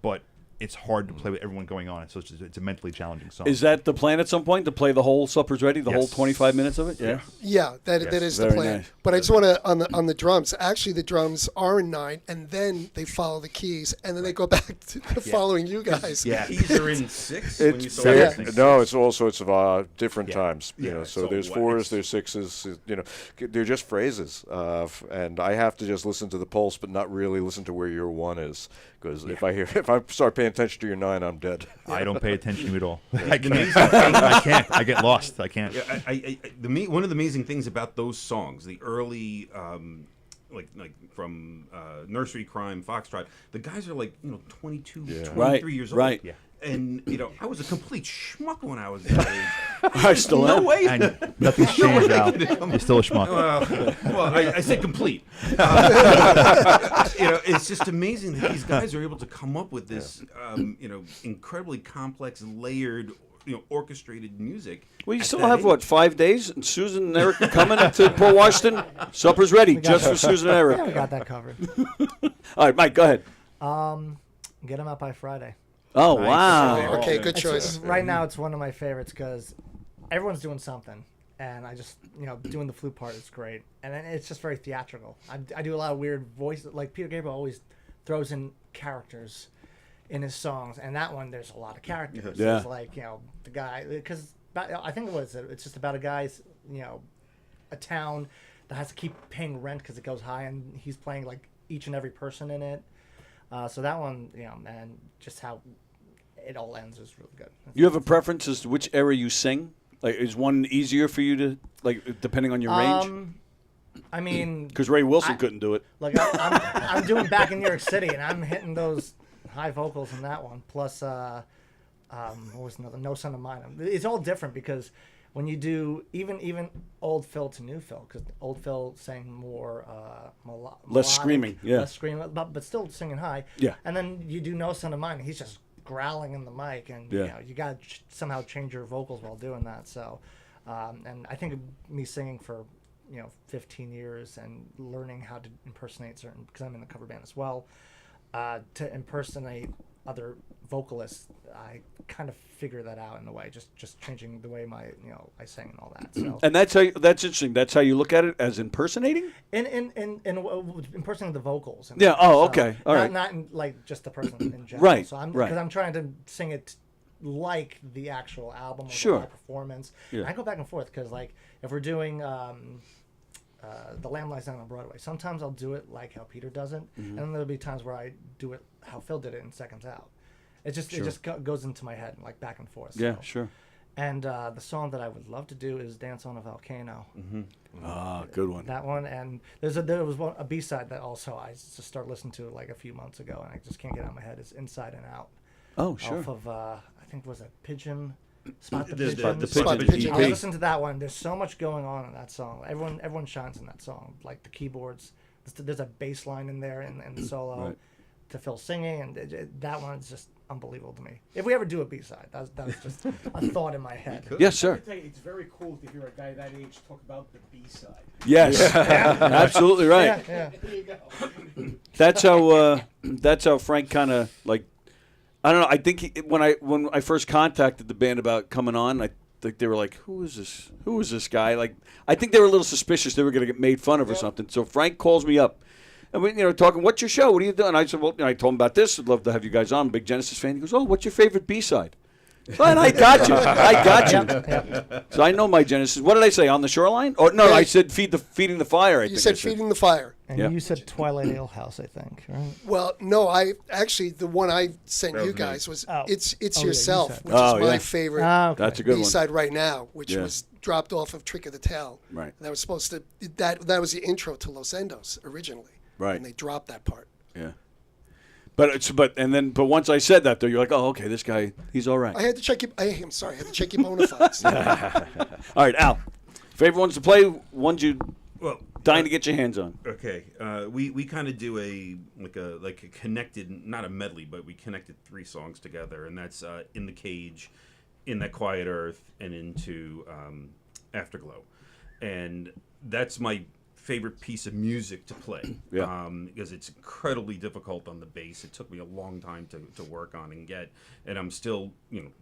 but it's hard to play with everyone going on. So it's a mentally challenging song. Is that the plan at some point to play the whole Supper's Ready, the whole Yes. 25 minutes of it? Yeah. Yeah, that is the Very plan. nice. But I just want to on the drums. Actually, the drums are in 9, and then they follow the keys, and then they go back to following you guys. Yeah. Keys are in 6 when you It's saw very- it. No, it's all sorts of different Yeah. times. You Yeah, know, it's so so there's what- 4s, there's 6s. You know, they're just phrases, and I have to just listen to the pulse, but not really listen to where your 1 is, because if I start paying attention to your 9, I'm dead. I don't pay attention to it at all. I can't. I can't. I get lost. I can't. Yeah, one of the amazing things about those songs, the early, like from Nursery Crime, Foxtrot, the guys are like 22, 23 Right, years old. right. Yeah. And I was a complete schmuck when I was that age. I still No am. way. And nothing's changed now. You're still a schmuck. Well, I said complete. It's just amazing that these guys are able to come up with this, incredibly complex, layered, orchestrated music. Well, you at still that have, age. what, 5 days? And Susan and Eric are coming to Port Washington? Supper's ready just for Susan and Yeah, we Eric. got that covered. All right, Mike, go ahead. Get them out by Friday. Oh, wow. Okay, good It's- choice. Right now, it's one of my favorites because everyone's doing something, and I just doing the flute part is great, and then it's just very theatrical. I do a lot of weird voices. Like Peter Gabriel always throws in characters in his songs, and that one there's a lot of characters. Yeah. There's like the guy, because I think it's just about a guy's a town that has to keep paying rent because it goes high, and he's playing like each and every person in it. So that one, and just how it all ends is really good. You have a preference as to which era you sing? Like, is one easier for you to, like, depending on your range? I mean, Because Ray Wilson couldn't do it. like I'm doing Back in New York City, and I'm hitting those high vocals in that one. Plus, what was another? No Son of Mine. It's all different because when you do even old Phil to new Phil, because old Phil sang more Less screaming, yeah. less screaming, but still singing high. Yeah. And then you do No Son of Mine, and he's just growling in the mic, and Yeah. you got to somehow change your vocals while doing that. So, and I think me singing for 15 years and learning how to impersonate certain, because I'm in the cover band as well, to impersonate other vocalists, I kind of figure that out in a way, just changing the way my I sing and all that. So And that's interesting. That's how you look at it, as impersonating? in impersonating the vocals. And Yeah, stuff. oh, So okay, all right. Not in, like just the person in general. Right, So I'm right. because I'm trying to sing it like the actual album or Sure. the performance. Yeah. I go back and forth because like if we're doing The Lamb Lies Down on Broadway, sometimes I'll do it like how Peter does it, Mm-hmm. and then there'll be times where I do it how Phil did it in Seconds Out. It just goes into my head like back and forth. Yeah, so. sure. And the song that I would love to do is Dance on a Volcano. Ah, good one. That one, and there was a B-side that also I just started listening to like a few months ago, and I just can't get out of my head. It's Inside and Out. Oh, sure. Off of I think was it Pigeon. Spot the The- Pigeon. the Spot the Pigeon Pigeon. EP. I listened to that one. There's so much going on in that song. Everyone shines in that song. Like the keyboards, there's a bass line in there and the solo Right. to Phil singing, and that one is just unbelievable to me. If we ever do a B-side, that was just a thought in my head. Yes, I sir. tell you, it's very cool to hear a guy that age talk about the B-side. Yes, absolutely right. Yeah. There you go. That's how Frank kind of like. I don't know. I think when I first contacted the band about coming on, I think they were like, "Who is this? Who is this guy?" Like, I think they were a little suspicious they were going to get made fun of or something. So Frank calls me up, and we talking. What's your show? What are you doing? I said, well, I told him about this. I'd love to have you guys on. I'm a big Genesis fan. He goes, "Oh, what's your favorite B-side?" And I got you. I got you. So I know my Genesis. What did I say? On the Shoreline? Or no, I said feeding the fire. You said Feeding the Fire. And Yeah. you said Twilight Ale House, I think, right? Well, no, I actually the one I sent That you was me. guys was Oh. It's Oh, yeah, you Yourself, said. which Oh, is my yeah. favorite Okay. That's a good one. B-side right now, which Yeah. was dropped off of Trick of the Tail. Right. And that was supposed to that was the intro to Los Endos originally. Right. And they dropped that part. Yeah. But once I said that though, you're like, oh, okay, this guy, he's all right. I had to check your. I'm sorry. I had to check your bona fides. All right, Al. Favorite ones to play, ones you dying to get your hands on. Okay, we kind of do a connected, not a medley, but we connected 3 songs together, and that's In the Cage, In That Quiet Earth, and into Afterglow, and that's my favorite piece of music to play. Because it's incredibly difficult on the bass. It took me a long time to work on and get, and I'm still,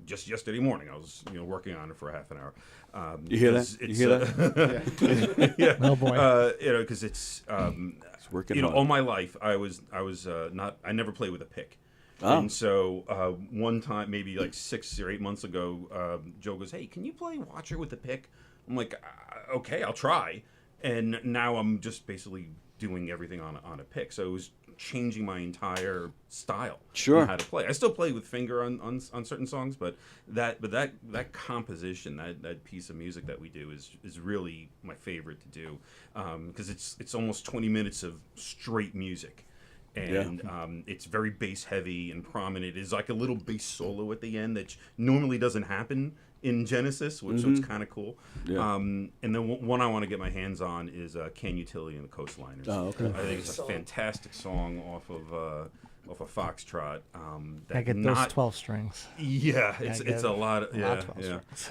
just yesterday morning I was, working on it for a half an hour. You hear that? You hear that? Yeah. Oh boy. Because it's working hard. all my life I never played with a pick. Oh. And so one time, maybe like 6 or 8 months ago, Joe goes, "Hey, can you play Watcher with a pick?" I'm like, "Okay, I'll try." And now I'm just basically doing everything on a pick. So it was changing my entire style. Sure. On how to play. I still play with finger on certain songs, but that composition, that piece of music that we do is really my favorite to do, because it's almost 20 minutes of straight music. And it's very bass heavy and prominent. It's like a little bass solo at the end that normally doesn't happen in Genesis, which so it's kind of cool. Yeah. And then one I want to get my hands on is Can Utility and the Coastliners. Oh, okay. I think it's a fantastic song off of Foxtrot. I get those 12 strings. Yeah, it's a lot of strings.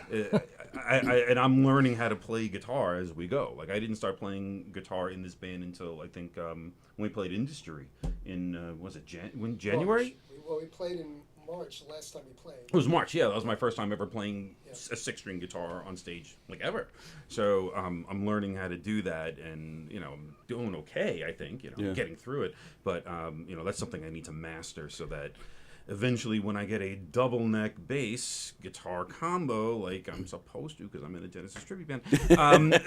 And I'm learning how to play guitar as we go. Like I didn't start playing guitar in this band until I think when we played Industry in was it January? Well, we played in March the last time we played. It was March, yeah. That was my first time ever playing a 6-string guitar on stage, like ever. So I'm learning how to do that, and I'm doing okay. I think I'm getting through it, but that's something I need to master so that eventually, when I get a double neck bass guitar combo, like I'm supposed to, because I'm in a Genesis tribute band,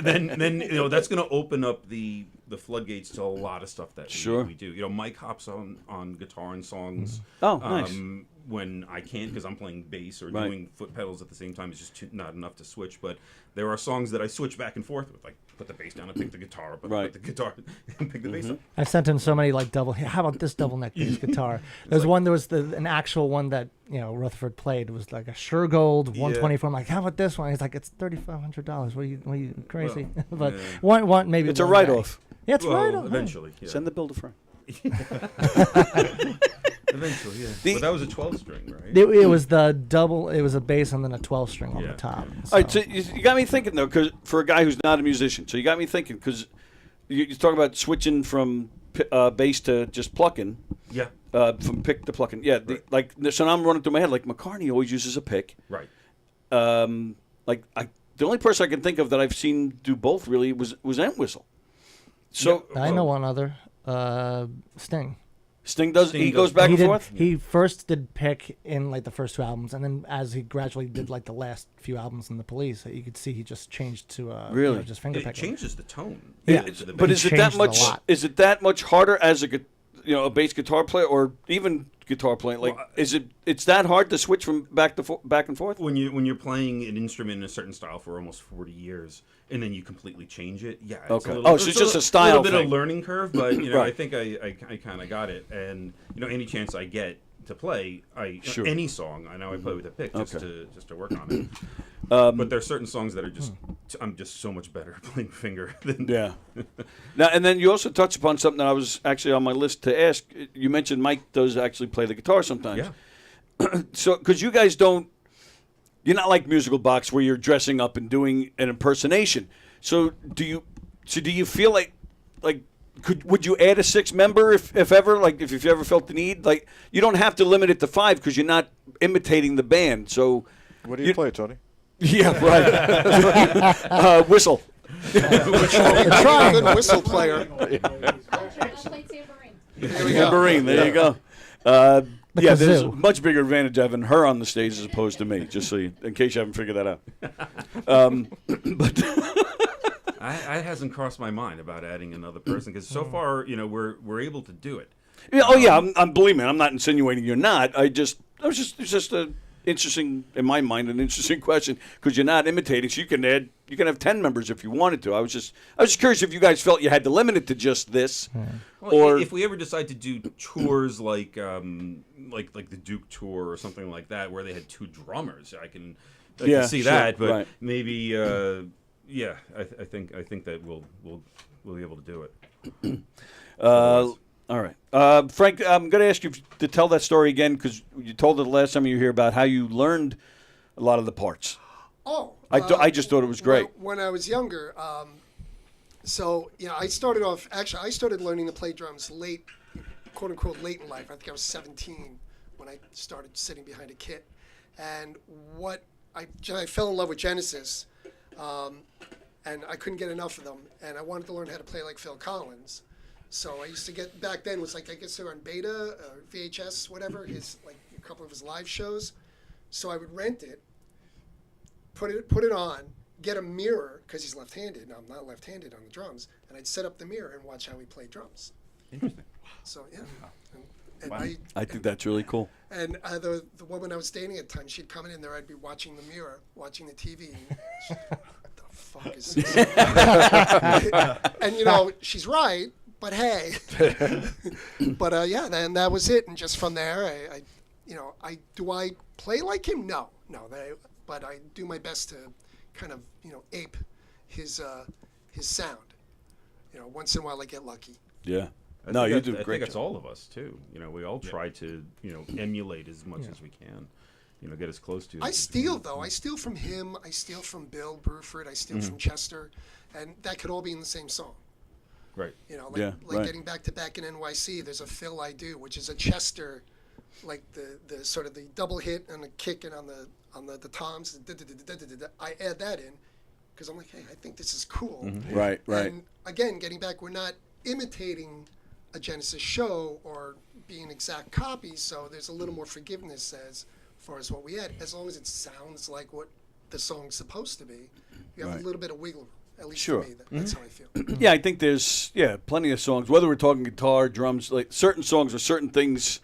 then that's going to open up the floodgates to a lot of stuff that we do. Mike hops on guitar and songs. Oh, nice. When I can't, because I'm playing bass or doing foot pedals at the same time, it's just not enough to switch. But there are songs that I switch back and forth with, like put the bass down and pick the guitar up, put the guitar and pick the bass up. I sent him so many how about this double neck bass guitar? There was an actual one that Rutherford played. It was like a Shergold 124. I'm like, how about this one? He's like, it's $3,500. What are you crazy? But one maybe it's a write-off. Yeah, it's write-off. Eventually, send the bill to Frank. Eventually, yeah. But that was a 12-string, right? It was the double. It was a bass and then a 12-string on the top. So. All right, so you got me thinking though, because for a guy who's not a musician, so you got me thinking because you're talking about switching from bass to just plucking. Yeah. From pick to plucking. Yeah. Right. So now I'm running through my head like McCartney always uses a pick. Right. The only person I can think of that I've seen do both really was Entwistle. So I know one other. Sting. Sting goes back and forth? He first did pick in like the first 2 albums, and then as he gradually did like the last few albums in the Police, you could see he just changed to really just finger picking. It changes the tone. Yeah, but is it that much? Is it that much harder as a bass guitar player or even guitar playing? Like, it's that hard to switch from back and forth? When you're playing an instrument in a certain style for almost 40 years, and then you completely change it. Yeah. Okay. So it's just a style thing. A little bit of learning curve, but I think I kind of got it. And any chance I get to play any song, I know I play with a pick just to work on it. But there are certain songs that are just I'm just so much better at playing finger than Now and then you also touched upon something that I was actually on my list to ask. You mentioned Mike does actually play the guitar sometimes. Yeah. So because you guys you're not like Musical Box where you're dressing up and doing an impersonation. So do you feel like would you add a 6th member if ever, like if you ever felt the need? Like you don't have to limit it to 5 because you're not imitating the band. So what do you play, Tony? Yeah, right. Whistle. Try a good whistle player. Tambourine. There you go. There's a much bigger advantage having her on the stage as opposed to me. Just so in case you haven't figured that out. But it hasn't crossed my mind about adding another person because so far, we're able to do it. Yeah. I'm believe me. I'm not insinuating you're not. It's just interesting in my mind, an interesting question because you're not imitating. So you can have 10 members if you wanted to. I was just curious if you guys felt you had to limit it to just this, Well, or if we ever decide to do tours like the Duke tour or something like that, where they had 2 drummers, I can see sure, that. But right. maybe, I think that we'll be able to do it. All right, Frank. I'm going to ask you to tell that story again because you told it the last time you were here about how you learned a lot of the parts. Oh, I just thought it was great. When I was younger, so I started off. Actually, I started learning to play drums late, quote unquote, late in life. I think I was 17 when I started sitting behind a kit, and I fell in love with Genesis, and I couldn't get enough of them, and I wanted to learn how to play like Phil Collins. So I used to get, back then it was like, I guess they were on beta, VHS, whatever, a couple of his live shows. So I would rent it, put it on, get a mirror, because he's left-handed. Now I'm not left-handed on the drums, and I'd set up the mirror and watch how he played drums. Interesting. So yeah. And Wow. I think that's really cool. And the woman I was dating at the time, she'd come in there, I'd be watching the mirror, watching the TV. And what the fuck is this? And she's right. But hey, then that was it, and just from there, do I play like him? No, but I do my best to kind of ape his sound. Once in a while I get lucky. Yeah. I No, think you that- do a I think great it's job. all of us too. We all try to emulate as much as we can. Get as close to. I steal though. I steal from him. I steal from Bill Bruford. I steal from Chester, and that could all be in the same song. Right. right. Getting back in NYC, there's a Phil I Do, which is a Chester, like the sort of the double hit and the kick and on the toms. I add that in because I'm like, hey, I think this is cool. Mm-hmm. Right. And again, getting back, we're not imitating a Genesis show or being exact copies, so there's a little more forgiveness as far as what we add, as long as it sounds like what the song's supposed to be. You have Right. a little bit of wiggle room. At least Sure. for me, that's how I feel. Yeah, I think there's plenty of songs. Whether we're talking guitar, drums, like certain songs or certain things,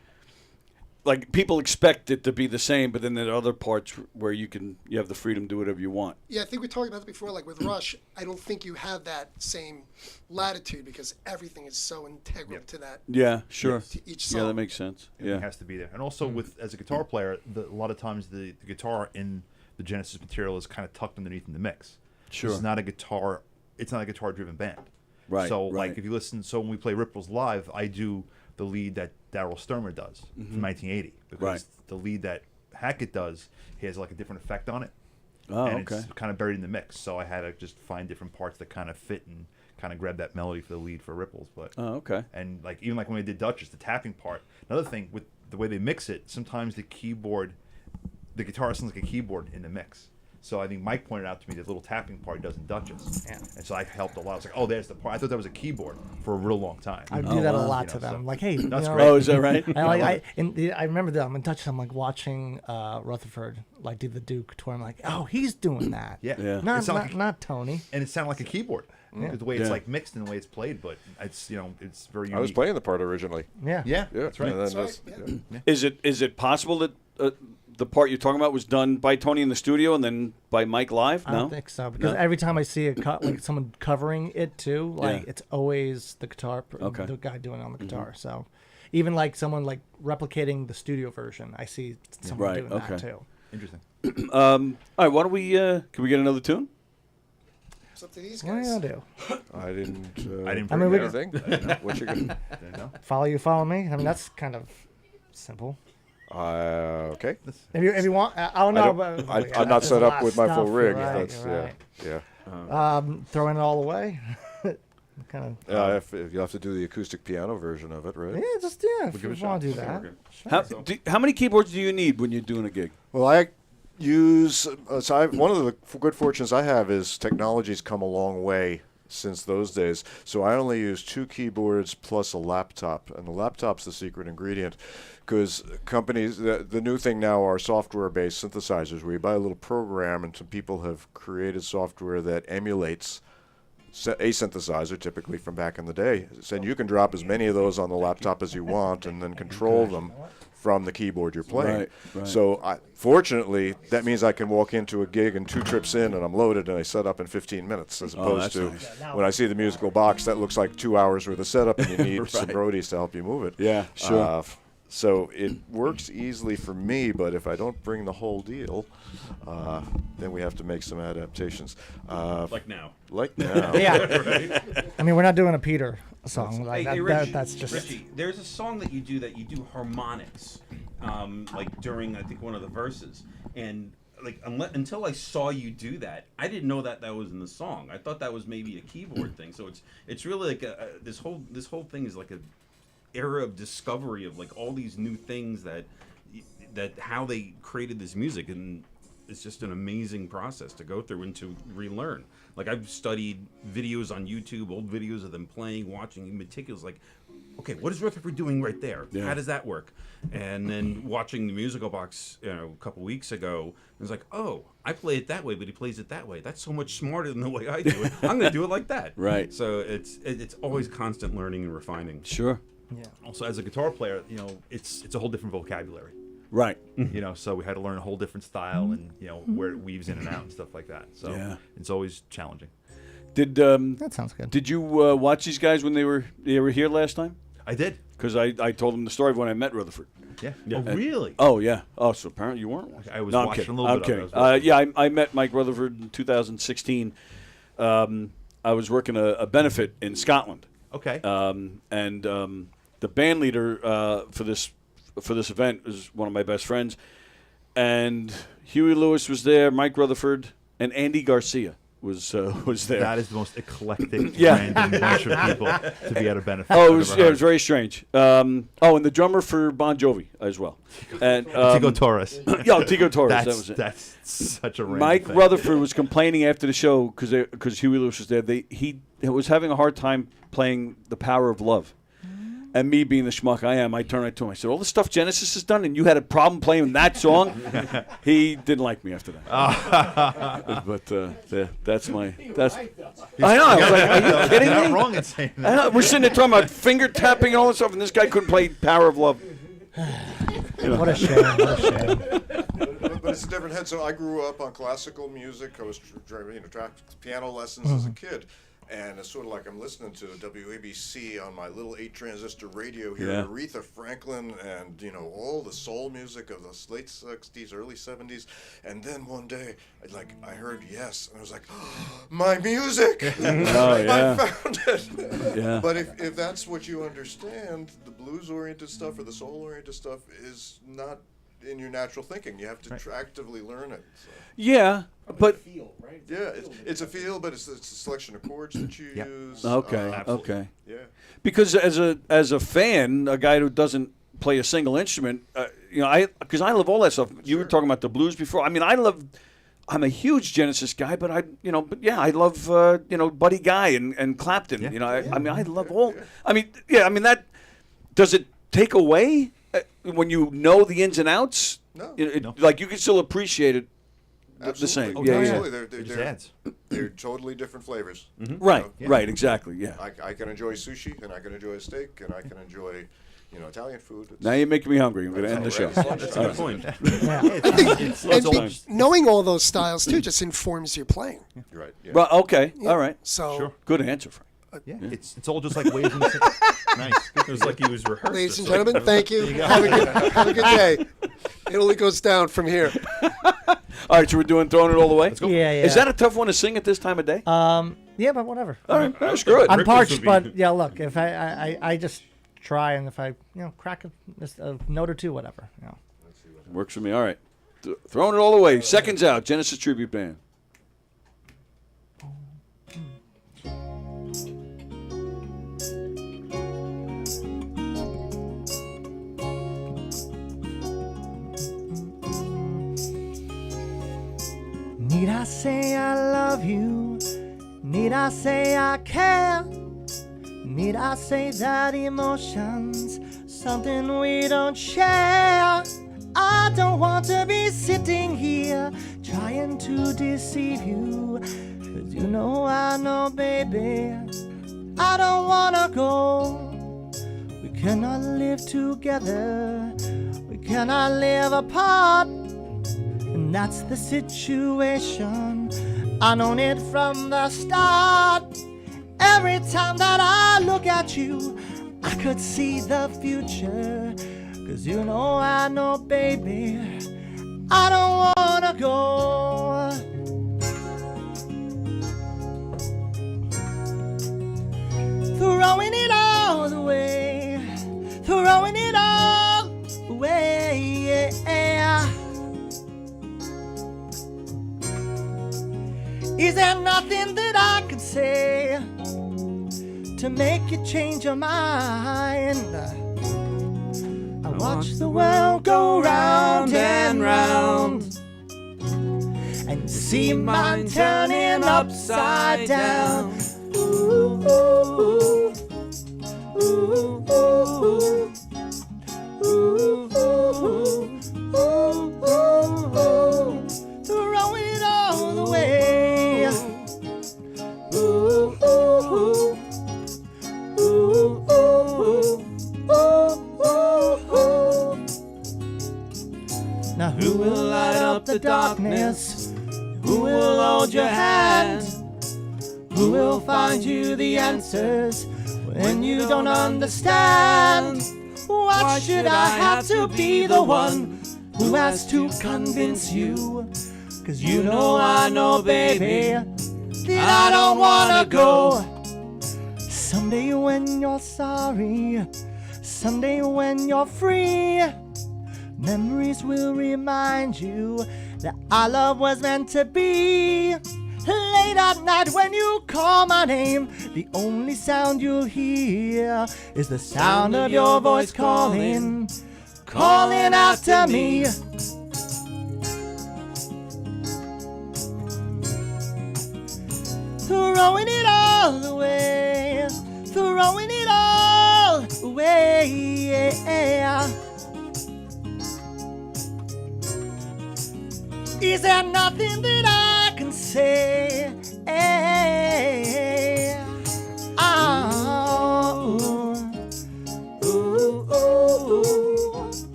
like people expect it to be the same, but then there are other parts where you have the freedom to do whatever you want. Yeah, I think we talked about that before. Like with Rush, I don't think you have that same latitude because everything is so integral to that. Yeah, sure. To each song. Yeah, that makes sense. It Yeah. has to be there. And also, as a guitar player, a lot of times the guitar in the Genesis material is kind of tucked underneath in the mix. Sure. It's not a guitar-driven band. Right, So, right. like, if you listen, when we play Ripples live, I do the lead that Daryl Sturmer does from 1980. Because Right. the lead that Hackett does, he has, like, a different effect on it. Oh, and okay. it's kind of buried in the mix. So I had to just find different parts that kind of fit and kind of grab that melody for the lead for Ripples. But Oh, okay. and even when we did Duchess, the tapping part. Another thing with the way they mix it, sometimes the guitar sounds like a keyboard in the mix. So I think Mike pointed out to me the little tapping part he does in Duchess. Yeah. And so I helped a lot. I was like, oh, there's the part. I thought that was a keyboard for a real long time. I do that a wow. lot to them. so- Like, hey, That's you know, great. Oh, is that right? I remember that I'm in touch. I'm like watching Rutherford like do the Duke tour. I'm like, oh, he's doing that. Yeah. Yeah. Not It sounded like not Tony. and it sounded like a keyboard. The way it's Yeah. like mixed and the way it's played, but it's it's very unique. I was playing the part originally. Yeah. Yeah, Yeah, that's right. and then That's this- right, yeah. Is it possible that the part you're talking about was done by Tony in the studio and then by Mike live? I No. don't think so because No? every time I see like someone covering it too, like Yeah. it's always the guitar, Okay. the guy doing it on the guitar. So even like someone like replicating the studio version, I see someone Right, doing okay. that too. Interesting. All right. Why don't we? Can we get another tune? It's up to these What are you guys. gonna do? I didn't. I didn't. I mean, we forget can- anything. What you gonna? Didn't know. Follow you, follow me. I mean that's kind of simple. Okay. If you want, I don't know. I don't- but, I, yeah, I'm not there's set a up lot with of my stuff, full rig. Right, That's right. yeah. Throwing it all away. kind of. If you have to do the acoustic piano version of it, right? Yeah, just if give you it a want to do shot. that. How many keyboards do you need when you're doing a gig? Well, I use one of the good fortunes I have is technology's come a long way since those days. So I only use 2 keyboards plus a laptop, and the laptop's the secret ingredient. Because companies, the new thing now are software-based synthesizers, where you buy a little program, and some people have created software that emulates a synthesizer, typically from back in the day. And you can drop as many of those on the laptop as you want, and then control them from the keyboard you're playing. Right, right. So fortunately, that means I can walk into a gig and 2 trips in and I'm loaded and I set up in 15 minutes as opposed to that's when I see the musical box that looks like 2 hours worth of setup and you need some Right. roadies to help you move it. Yeah, sure. So it works easily for me, but if I don't bring the whole deal, then we have to make some adaptations. Like now. Like now. Yeah. I mean, we're not doing a Peter song. Like Hey, that, Richie, that's just. Richie, there's a song that you do harmonics, like during I think one of the verses, and like until I saw you do that, I didn't know that was in the song. I thought that was maybe a keyboard thing. So it's really like this whole thing is like a era of discovery of like all these new things that how they created this music, and it's just an amazing process to go through and to relearn. Like I've studied videos on YouTube, old videos of them playing, watching meticulous, like, okay, what is Rutherford doing right there? Yeah. How does that work? And then watching the musical box, a couple weeks ago, it was like, oh, I play it that way, but he plays it that way. That's so much smarter than the way I do it. I'm going to do it like that. Right. So it's always constant learning and refining. Sure. Yeah. Also, as a guitar player, it's a whole different vocabulary. Right. So we had to learn a whole different style and where it weaves in and out and stuff like that. So Yeah. it's always challenging. Did That sounds good. Did you watch these guys when they were here last time? I did. Because I told them the story of when I met Rutherford. Yeah. Oh, really? Oh yeah. Oh, so apparently you weren't. I was No, I'm watching kidding. a little I'm bit kidding. of it. I was Yeah, I met Mike Rutherford in 2016. I was working a benefit in Scotland. Okay. And the band leader for this event is one of my best friends, and Huey Lewis was there, Mike Rutherford, and Andy Garcia was there. That is the most eclectic, Yeah. random bunch of people to be at a benefit. Oh, I've it was, ever yeah, it heard. was very strange. And the drummer for Bon Jovi as well. And Tico Torres. Yeah, Tico Torres. That was it. That's such a random Mike thing. Rutherford was complaining after the show because Huey Lewis was there. He was having a hard time playing "The Power of Love." And me being the schmuck I am, I turned right to him. I said, all the stuff Genesis has done, and you had a problem playing that song? He didn't like me after that. But that's my... I know. I was like, are you kidding You're not me? wrong in saying I that. know, we're sitting there talking about finger tapping and all this stuff, and this guy couldn't play Power of Love. What a shame. What a shame. But it's a different head. So I grew up on classical music. I was piano lessons as a kid. And it's sort of like I'm listening to WABC on my little 8-transistor radio here, Yeah. Aretha Franklin, and all the soul music of the late '60s, early '70s. And then one day, I heard Yes, and I was like, oh, my music! Oh, yeah. I found it. Yeah. But if that's what you understand, the blues-oriented stuff or the soul-oriented stuff is not in your natural thinking. You have to actively learn it. So. Yeah, but... Feel, right? Yeah, it's a feel, but it's a selection of chords that you Yeah. use. Okay, okay. Yeah. Because as a fan, a guy who doesn't play a single instrument, because I love all that stuff. You were talking about the blues before. I mean, I'm a huge Genesis guy, but I love Buddy Guy and Clapton. Yeah. I love all. That does it take away when you know the ins and outs? No. No. Like you can still appreciate it the same. Absolutely. Oh, Yeah, Absolutely. It just They're, adds. they're totally different flavors. Right, Yeah. right, exactly. Yeah. I can enjoy sushi, and I can enjoy a steak, and I can enjoy, Italian food. It's- Now you're making me hungry. I'm going to end the show. That's a good point. It's Knowing all those styles too just informs your playing. Right. Yeah. Well, okay, all right. So, Sure. Good answer, Frank. Yeah, it's all just like ways in the Nice. It was like he was rehearsed. ladies and It's like- gentlemen, thank you. Have a good day. It only goes down from here. All right, so we're doing Throwing It All Away? Yeah, yeah. Is that a tough one to sing at this time of day? Yeah, but whatever. All right, screw it. I'm Rick parched, would be- but yeah, look, if I just try, and if I crack a note or two, whatever. Works for me. All right. Throwing It All Away. Seconds out. Genesis Tribute Band. Need I say I love you? Need I say I care? Need I say that emotion's something we don't share? I don't want to be sitting here trying to deceive you. 'Cause you know I know, baby, I don't wanna go. We cannot live together. We cannot live apart, and that's the situation. I known it from the start. Every time that I look at you, I could see the future. 'Cause you know, I know, baby, I don't wanna go. Throwing it all away, throwing it all away, yeah. Is there nothing that I could say to make you change your mind? I watch the world go round and round, and see mine turning upside down. Ooh, ooh, ooh, ooh, ooh, ooh, ooh, ooh, throw it all away. Ooh, ooh, ooh, ooh. Now who will light up the darkness? Who will hold your hand? Who will find you the answers when you don't understand? Why should I have to be the one who has to convince you? 'Cause you know, I know, baby, that I don't wanna go. Someday when you're sorry, someday when you're free, memories will remind you that our love was meant to be. Late at night when you call my name, the only sound you'll hear is the sound of your voice calling, calling after me. Throwing it all away, throwing it all away, yeah. Is there nothing that I can say? Oh, ooh, ooh,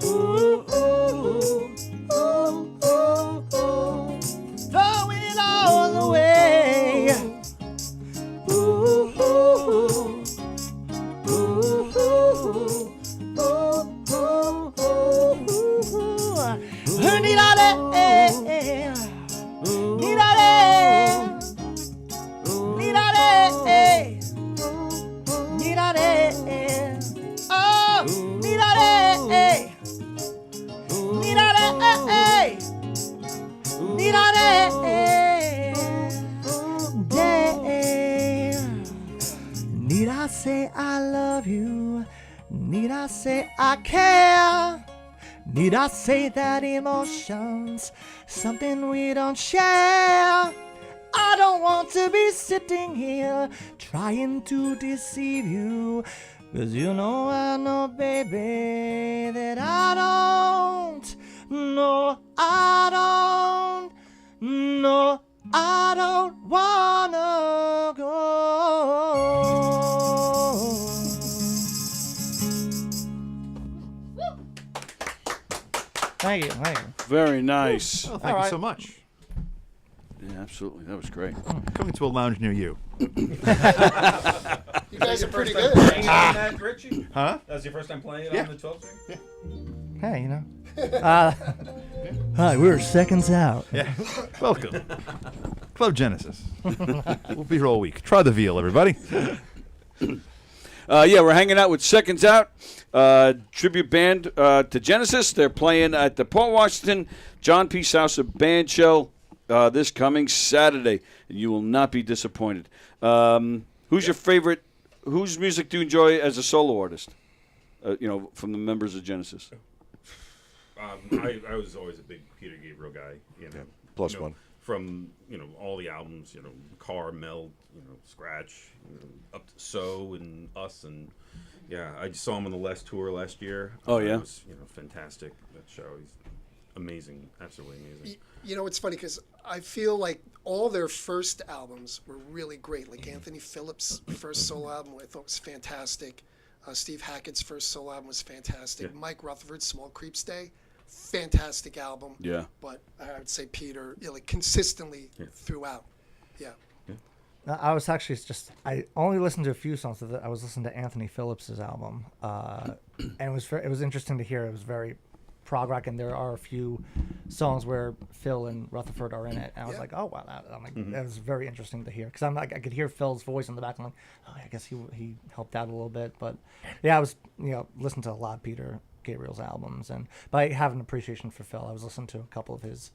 ooh, ooh, ooh. Throw it all away. Ooh, ooh, ooh, Need I say I love you? Need I say I care? Need I say that emotion's something we don't share? I don't want to be sitting here trying to deceive you, 'cause you know I know, baby, that I don't. No, I don't. No, I don't wanna go. Thank you, thank you. Very nice. Oh, thank you so much. Yeah, absolutely. That was great. Coming to a lounge near you. You guys are pretty good. Playing it on that, Richie? Huh? That was your first time playing it Yeah. on the 12 string? Hey, you know. Hi, we're seconds out. Yeah. Welcome. Club Genesis. We'll be here all week. Try the veal, everybody. Yeah, we're hanging out with Seconds Out, tribute band to Genesis. They're playing at the Port Washington John P. Sousa Band Show this coming Saturday, and you will not be disappointed. Who's your favorite? Whose music do you enjoy as a solo artist? From the members of Genesis. I was always a big Peter Gabriel guy. Plus one. From all the albums, Car, Meld, Scratch, up to So and Us, and I just saw him on the last tour last year. Oh yeah, it was fantastic, that show. He's amazing, absolutely amazing. It's funny because I feel like all their first albums were really great. Like Anthony Phillips' first solo album, I thought was fantastic. Steve Hackett's first solo album was fantastic. Yeah. Mike Rutherford's Small Creeps Day, fantastic album. Yeah. But I would say Peter, like consistently throughout. Yeah. I was actually I only listened to a few songs of it. I was listening to Anthony Phillips's album, and it was interesting to hear. It was very prog rock, and there are a few songs where Phil and Rutherford are in it. And I was like, oh wow, that was very interesting to hear, because I could hear Phil's voice in the back. I'm like, oh, I guess he helped out a little bit. But yeah, I was listening to a lot of Peter Gabriel's albums, but I have an appreciation for Phil. I was listening to a couple of his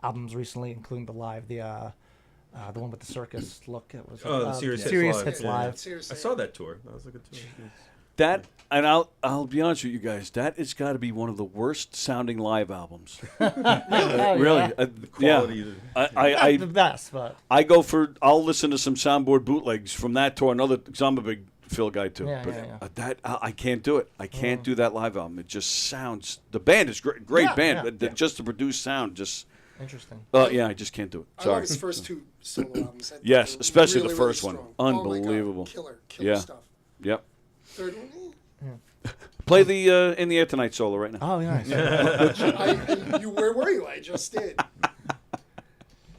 albums recently, including the one with the circus look. It was the Serious Hits Live. Seriously. I saw that tour. That was a good tour. Yes. That, and I'll be honest with you guys, that has got to be one of the worst sounding live albums. Really, The quality. I the best, but I'll listen to some soundboard bootlegs from that tour. Because I'm a big Phil guy too. I can't do it. I can't do that live album. It just sounds. The band is great band, but just the produced sound just. interesting. I just can't do it. I Sorry. love his first two solo albums. I think Yes, they're especially really, the first really one. strong. Oh my Unbelievable. God. Killer Yeah. stuff. Yep. Third one. Play the In the Air Tonight solo right now. Oh, nice. Where were you? I just did.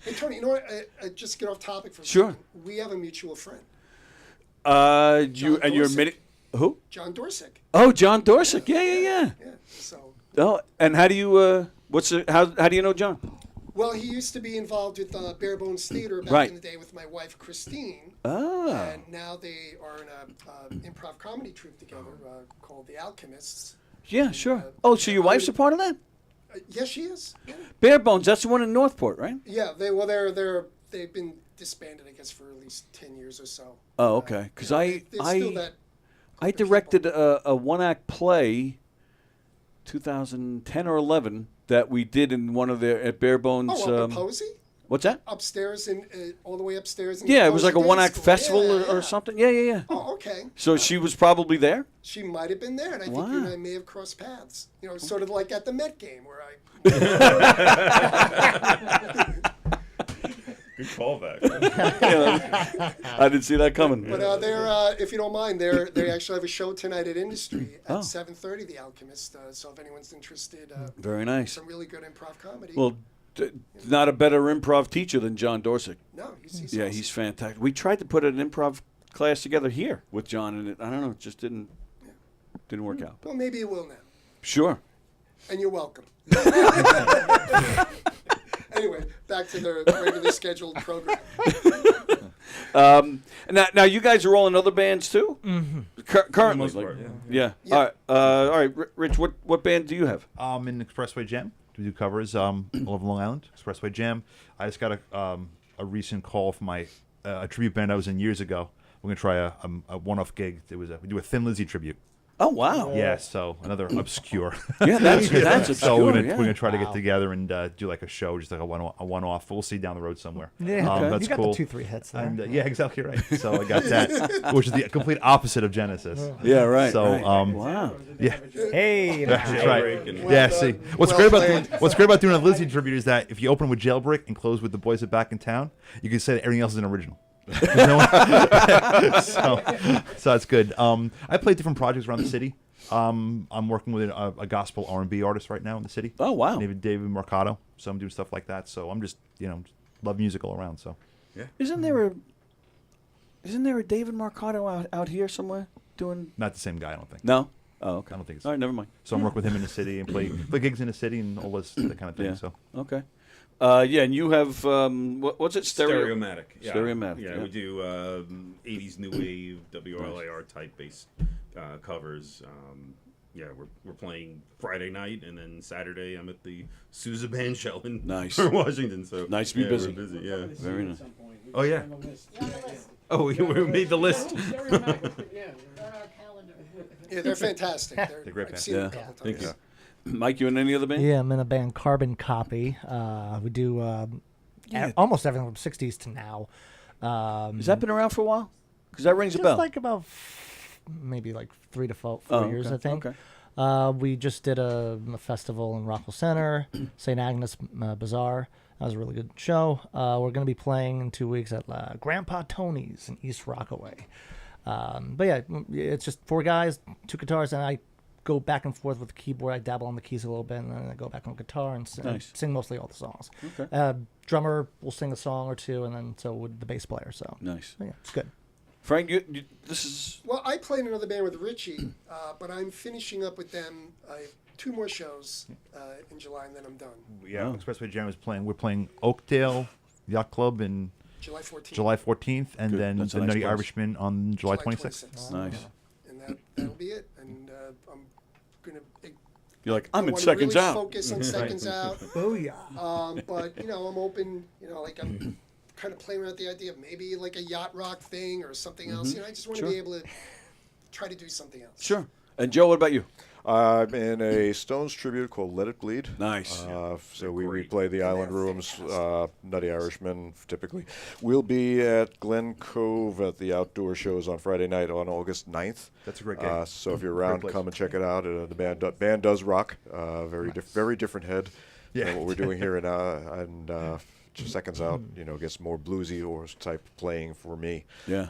Hey Tony, you know what? I just get off topic for a Sure. second. We have a mutual friend, You're Dorsick. admitting who? John Dorsick. Oh, John Dorsick. Yeah. Yeah. So, Oh, and how do you how do you know John? well, he used to be involved with Bare Bones Theater back Right. in the day with my wife Christine, Oh. and now they are in a improv comedy troupe together called The Alchemists. Yeah, sure. Oh, so your wife's a part of that? Yes, she is. Yeah. Bare Bones, that's the one in Northport, right? Yeah, they've been disbanded, I guess, for at least 10 years or so. Oh, okay. Because There's still that I group of directed people. a one-act play, 2010 or 11, that we did in one of their at Bare Bones. Oh, up at Posey? What's that? Upstairs all the way upstairs. In Yeah, the it was like a Posey one-act Dance School. festival Yeah, or yeah. something. Yeah. Oh, okay. So she was probably there. She might have been there, and I think Wow. you and I may have crossed paths. Sort of like at the Met game where I. Good callback. I didn't see that coming. But they're, if you don't mind, they actually have a show tonight at Industry at Oh. 7:30. The Alchemist. So if anyone's interested, Very nice. some really good improv comedy. Well, not a better improv teacher than John Dorsick. no, he's Yeah, awesome. he's fantastic. We tried to put an improv class together here with John, and I don't know, it just didn't work out. Well, maybe it will now, Sure. and you're welcome. Anyway, back to the regularly scheduled program. Now you guys are all in other bands too. Mm-hmm. Currently, most part, yeah. Yeah. All right, Rich. What band do you have? I'm in Expressway Jam. We do covers all over Long Island. Expressway Jam. I just got a recent call from a tribute band I was in years ago. We're gonna try a one-off gig. We do a Thin Lizzy tribute. Oh wow. Yeah, so another obscure. Yeah, that's obscure. So we're yeah. gonna try to get together and do like a show, just like a one-off. We'll see down the road somewhere. Yeah, Okay. That's you got cool. the 2-3 hits there. And yeah, exactly right. So I got that, which is the complete opposite of Genesis. Yeah, right. So right. Wow. yeah, Hey, that's nice. right. Jailbreak and- Yeah, Well see, done. what's Well great about played. doing a Lizzy tribute is that if you open with Jailbreak and close with The Boys Are Back in Town, you can say that everything else is an original. so that's good. I play different projects around the city. I'm working with a gospel R&B artist right now in the city. Oh wow. David Mercado. So I'm doing stuff like that. So I'm just love music all around. So Isn't there a David Marcato out here somewhere doing? not the same guy, I don't think. No. Oh, okay. I don't think it's. All right, never mind. So I'm working with him in the city and play gigs in the city and all this that kind of thing. Yeah. So Okay. Yeah, and you have what's it? Stereomatic. Yeah. Stereomatic, Yeah, yeah. we do 80s new wave WRLAR type based covers. We're playing Friday night, and then Saturday I'm at the Sousa Band Show in Nice. Washington. So Nice to be yeah, busy. We're busy. Yeah. Very nice. Oh, yeah. Oh, we made the list. Yeah, they're fantastic. They're great I've band. seen them a Yeah. couple Thank times. you. Mike, you in any other band? Yeah, I'm in a band, Carbon Copy. We do almost everything from 60s to now. Has that been around for a while? Because that rings a Just bell. like about maybe like 3 to 4 Oh, years, okay, I think. okay. We just did a festival in Rockville Center, St. Agnes Bazaar. That was a really good show. We're going to be playing in 2 weeks at Grandpa Tony's in East Rockaway. But yeah, it's just 4 guys, 2 guitars, and I go back and forth with the keyboard. I dabble on the keys a little bit, and then I go back on guitar and sing mostly all the songs. Okay. Drummer will sing a song or 2, and then so would the bass player. So Nice. yeah, it's good. Frank, this is... Well, I play in another band with Richie, but I'm finishing up with them. I have 2 more shows in July, and then I'm done. Yeah, Expressway Jam is playing. We're playing Oakdale Yacht Club in July 14th. July 14th, and Good. then That's a the nice Nutty place. Irishman on July 26th. Nice. And that'll be it. And I'm gonna. You're like, I'm in wanna Seconds really Out. Focus on Seconds Out. Oh yeah. But I'm open. Like I'm kind of playing around with the idea of maybe like a yacht rock thing or something else. I just want to Sure. be able to try to do something else. Sure. And Joe, what about you? I'm in a Stones tribute called Let It Bleed. Nice. So we play the Island Rooms, Nutty Irishman, typically. We'll be at Glen Cove at the outdoor shows on Friday night on August 9th. That's a great gig. So if you're around, place. come and check it out. The band does rock. Very different head than what we're doing here. And Seconds Out, gets more bluesy or type playing for me. Yeah.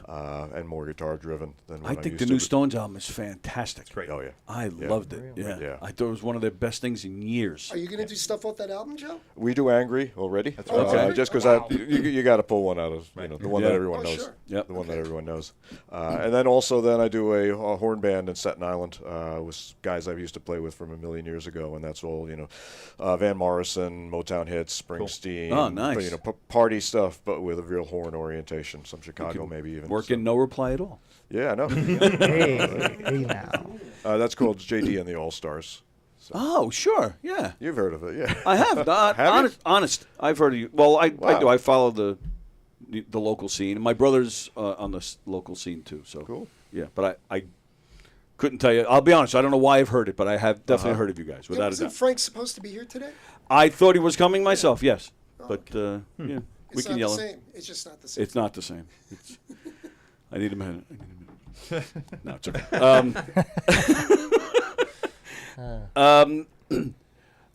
And more guitar driven than what I I'm think used the to. new Stones album is fantastic. Great. Oh, yeah. I loved it. Yeah. Yeah. I thought it was one of their best things in years. Are you gonna do stuff off that album, Joe? We do Angry already. That's right. Okay. Just because you got to pull one out of the one that Yeah. everyone Oh, knows. sure. Yep. The one that everyone knows. And then I do a horn band in Staten Island with guys I used to play with from a million years ago, and that's all Van Morrison, Motown hits, Springsteen. Oh, nice. Party stuff, but with a real horn orientation. Some Chicago, maybe even. Working no reply at all. Yeah, I know. Hey now. That's called JD and the All Stars. Oh, sure. Yeah. You've heard of it, yeah? I have. Have you? Honest. I've heard of you. Well, I Wow. do. I follow the local scene. My brother's on the local scene, too. So Cool. Yeah, but I couldn't tell you. I'll be honest. I don't know why I've heard it, but I have definitely heard of you guys, without a Wasn't doubt. Frank supposed to be here today? I thought he was coming myself, yes. But, yeah, we It's can not yell the him. same. It's just not the same. It's not the same. I need a minute. No, it's okay.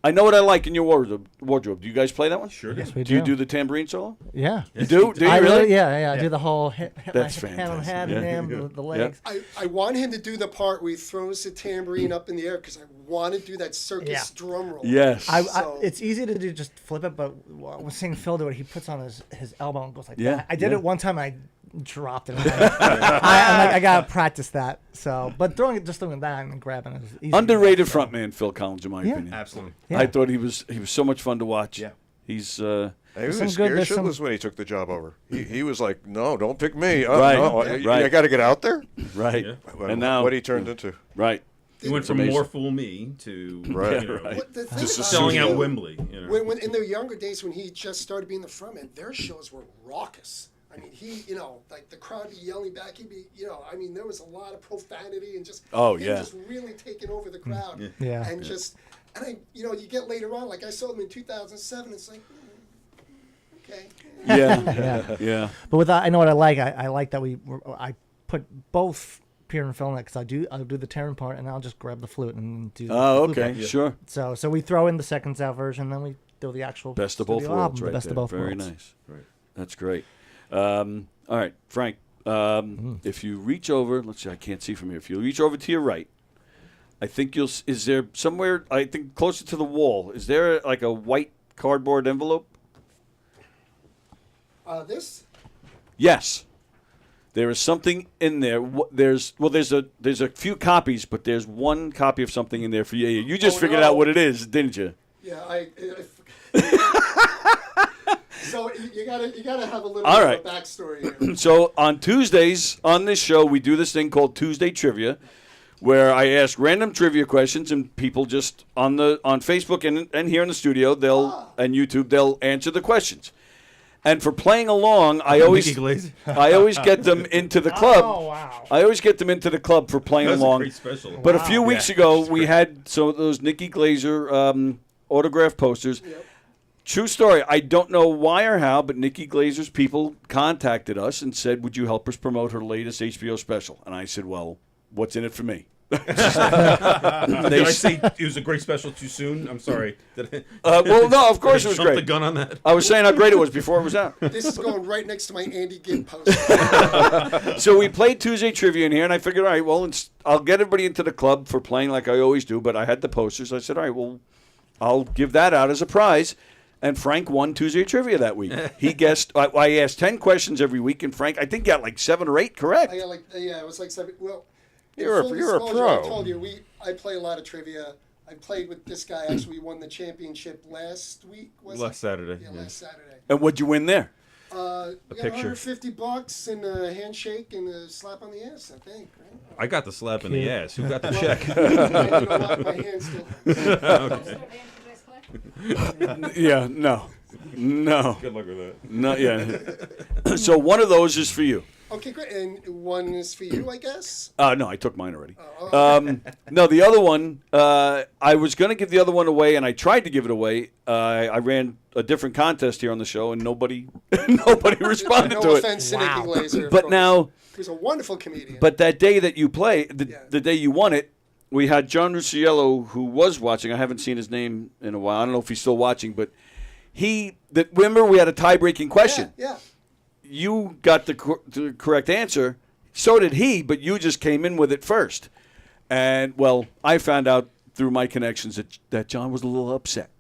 I know what I like in your wardrobe. Do you guys play that one? Sure. Yes, we Do you do the tambourine solo? Yeah. You do? Do you I really? Yeah. I do the whole hit That's my hand on fantastic. head Yeah. and him, the legs. I want him to do the part where he throws the tambourine up in the air because I want to do that circus drum roll. Yes. So- It's easy to do, just flip it, but I was seeing Phil do it. He puts on his elbow and goes like Yeah, that. I did yeah. it one time. I dropped it. I gotta practice that. So, but doing that and grabbing it is easy. Underrated So, frontman, Phil Collins, in my Yeah. opinion. Absolutely. Yeah. I thought he was so much fun to watch. Yeah. He's He was some good- scared there's some- shitless when he took the job over. He was like, "No, don't pick me. Right, No, right. I got to get out there." right. Yeah. And now what he turned into. right. He went from amazing. More Fool Me to Right. you know, right. What the thing just about selling it, out too, Wembley. When in their younger days, when he just started being the frontman, their shows were raucous. I mean, he, like the crowd be yelling back. He'd be, I mean, there was a lot of profanity and just, Oh, him yeah. just really taking over the crowd. Yeah. And you get later on, like I saw them in 2007. It's like, okay. Yeah. Yeah. But with that, I know what I like. I like that I put both Peter and Phil in it because I'll do the Terran part and I'll just grab the flute and do. Oh, the flute okay. part. Sure. So we throw in the Seconds Out version, then we do the actual Best of both studio worlds, album, right the best there. of both Very worlds. nice. Right. That's great. All right, Frank. If you reach over, let's see, I can't see from here. If you reach over to your right, I think is there somewhere, I think closer to the wall, is there like a white cardboard envelope? This? Yes. There is something in there. There's a few copies, but there's one copy of something in there for you. You just figured out what it is, didn't you? Yeah, so you gotta have a little All bit right. of a backstory here. So on Tuesdays on this show, we do this thing called Tuesday Trivia, where I ask random trivia questions, and people just on Facebook and here in the studio, and YouTube, they'll answer the questions. And for playing along, I always get them into the club. Oh wow! I always get them into the club for playing That's a along. great special. But a few weeks ago, we had some of those Nikki Glaser autograph posters. Yep. True story. I don't know why or how, but Nikki Glaser's people contacted us and said, would you help us promote her latest HBO special? And I said, well, what's in it for me? Did I say it was a great special too soon? I'm sorry. Well, no, of course it was Jump the great. gun on that. I was saying how great it was before it was out. This is going right next to my Andy Gibb poster. So we played Tuesday Trivia in here, and I figured, all right, well, I'll get everybody into the club for playing like I always do, but I had the posters. I said, all right, well, I'll give that out as a prize. And Frank won Tuesday Trivia that week. He guessed, I asked 10 questions every week, and Frank, I think, got like 7 or 8 correct. I got it was like 7. Well, You're full a disclosure, pro. I told you, I play a lot of trivia. I played with this guy. Actually, we won the championship last week. Last Saturday. Yeah, last Saturday. And what'd you win there? We got picture. $150 and a handshake and a slap on the ass, I think. Right? I got the slap in the ass. Who got the check? And you know what? My hand still hurts. Yeah, no. Good luck with that. No, yeah. So one of those is for you. Okay, great. And one is for you, I guess? No, I took mine already. No, the other one, I was going to give the other one away, and I tried to give it away. I ran a different contest here on the show, and nobody responded No to it. offense to Nicky Glazer. But of course. now, He was a wonderful comedian. but that day that you played, the day you won it, we had John Rusiello, who was watching. I haven't seen his name in a while. I don't know if he's still watching, but remember we had a tie-breaking question. Yeah. You got the correct answer. So did he, but you just came in with it first. And, well, I found out through my connections that John was a little upset.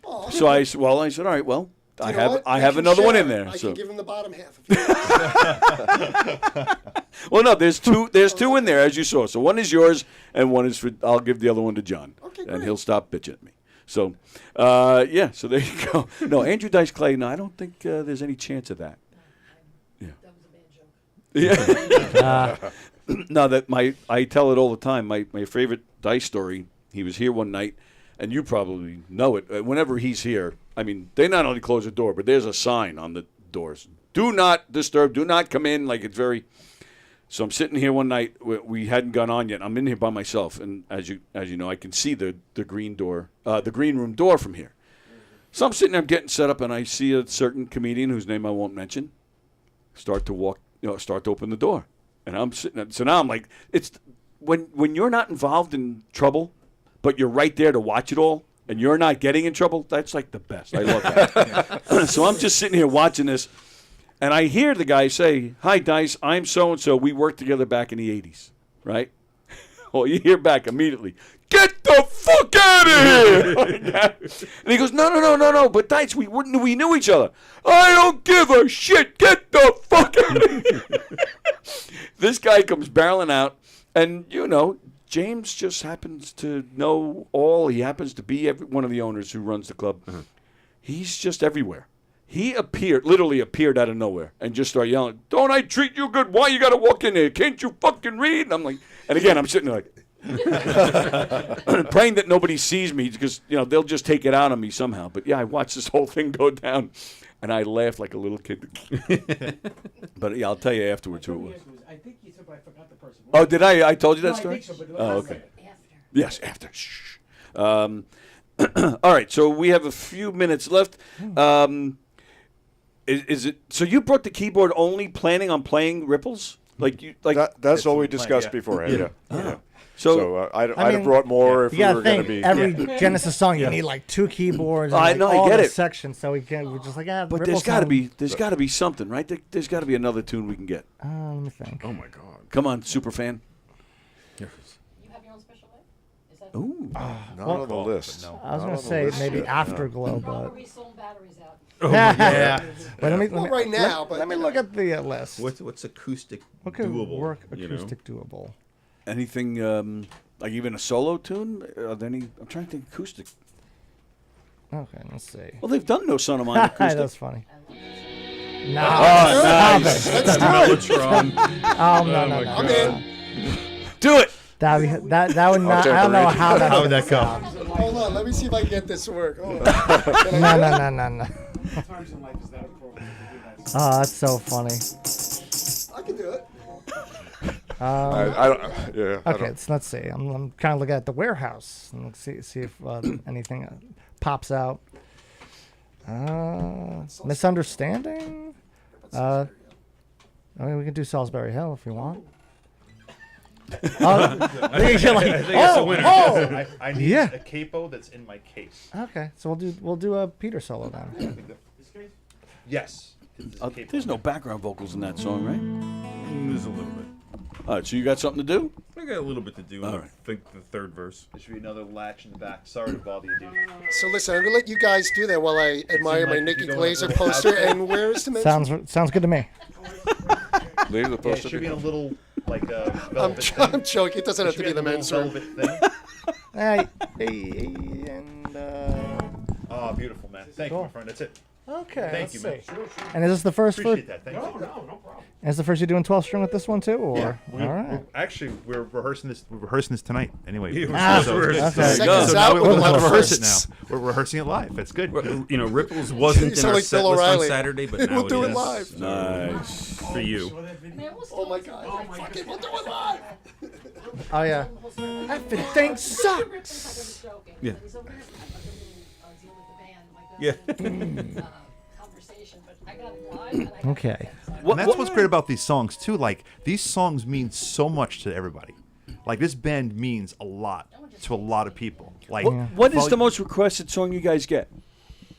Oh, So I said, all right, well, you know what? I We have can another one share in it. there. I So. can give him the bottom half. If you want. Well, no, there's two in there, as you saw. So one is yours, and one is for, I'll give the other one to John. Okay, and great. he'll stop bitching at me. So, so there you go. No, Andrew Dice Clay, no, I don't think there's any chance of that. That was a bad joke. Yeah. No, I tell it all the time. My favorite Dice story, he was here one night, and you probably know it. Whenever he's here, I mean, they not only close the door, but there's a sign on the doors. Do not disturb, do not come in. Like, it's very... So I'm sitting here one night. We hadn't gone on yet. I'm in here by myself, and as you know, I can see the green room door from here. So I'm sitting there, I'm getting set up, and I see a certain comedian whose name I won't mention start to open the door, and I'm sitting there. So now I'm like, it's when you're not involved in trouble, but you're right there to watch it all, and you're not getting in trouble. That's like the best. I love that. So I'm just sitting here watching this. And I hear the guy say, "Hi, Dice, I'm so-and-so. We worked together back in the 80s, right?" Well, you hear back immediately, "Get the fuck out of here!" Like that. And he goes, No, but Dice, we knew each other. "I don't give a shit. Get the fuck out of here." This guy comes barreling out, and, James just happens to know all. He happens to be one of the owners who runs the club. Uh-huh. He's just everywhere. He literally appeared out of nowhere and just started yelling, "Don't I treat you good? Why you got to walk in there? Can't you fucking read?" And I'm like, and again, I'm sitting there like, praying that nobody sees me because, they'll just take it out on me somehow. But yeah, I watched this whole thing go down and I laughed like a little kid. But yeah, I'll tell you afterwards who it was. I think you said, but I forgot the person. Oh, did I? I told you that story? I think so, but Oh, okay. After. Yes, after. Shh. All right, so we have a few minutes left. Is it so? You brought the keyboard only planning on playing Ripples? That's what we discussed beforehand. Yeah. Yeah. So I'd have brought more if You we gotta were going to think be. every Genesis song you need like 2 keyboards. And, I like, know, I all get the it. sections, so we're just like, but Ripple there's got to sound- be something, right? There's got to be another tune we can get. Let me think. Oh my God! Come on, super fan. You have your own special way? Is that Ooh. Not on the list. no. I was Not gonna on the say list maybe yet, no. Afterglow, but Probably sold batteries out. yeah. But let Well, me right now, but let me look at the list. What's acoustic What could doable? work you know? acoustic doable? Anything like even a solo tune? Are there any? I'm trying to think acoustic. Okay, let's see. Well, they've done No Son of Mine acoustic. That's funny. I love this. No, Oh, stop nice. it. Let's do it. Mellotron. Oh no, no, I'm no. in. Do it. That would not. I don't know how that. How would that go? Hold on. Let me see if I can get this to work. Hold on. No. Times in life is that appropriate to do that. Oh, that's so funny. I can do it. I don't. Yeah. I Okay, don't. let's see. I'm kind of looking at the warehouse and let's see if anything pops out. Misunderstanding. I mean, we can do Salisbury Hill if you want. I think you're like, I think it's a winner. oh. I need Yeah. a capo that's in my case. Okay, so we'll do a Peter solo then. Yes. There's no background vocals in that song, right? There's a little bit. All right, so you got something to do? I got a little bit to do. All I right. think the third verse. There should be another latch in the back. Sorry to bother you, dude. So listen, I'm gonna let you guys do that while I admire my like Nikki you go Glazer over poster. outside. And where is the mention? Sounds good to me. Later, the Yeah, it poster. should be in a little, like, I'm, velvet I'm thing. joking. It doesn't have to be the men's room. velvet thing. Hey, and Oh, beautiful, man. Thank you, my friend. That's it. okay. Thank let's you, man. see. And is this the first? Appreciate that. Thank you. No problem. Is the first you doing 12 string with this one too, or? Yeah. All right. Actually, we're rehearsing this. We're rehearsing this tonight. Anyway. Ah, So it's good. okay. Seconds So out now we with a won't lot have of to rehearse it firsts. now. We're rehearsing it live. That's good. You know, Ripples wasn't in sound our like set Bill list on O'Reilly. Saturday, but now We'll do it is. live. So, Nice. for you. Man, we'll Oh my still- God! Oh my Fuck God. it, we'll do it live. Oh yeah. Everything sucks. Yeah. He's over here dealing with the band, like conversation, but I got it live. And I got Okay. And that's what's great about these songs too. Like these songs mean so much to everybody. Like this band means a lot to a lot of people. Like What is Follow- the most requested song you guys get?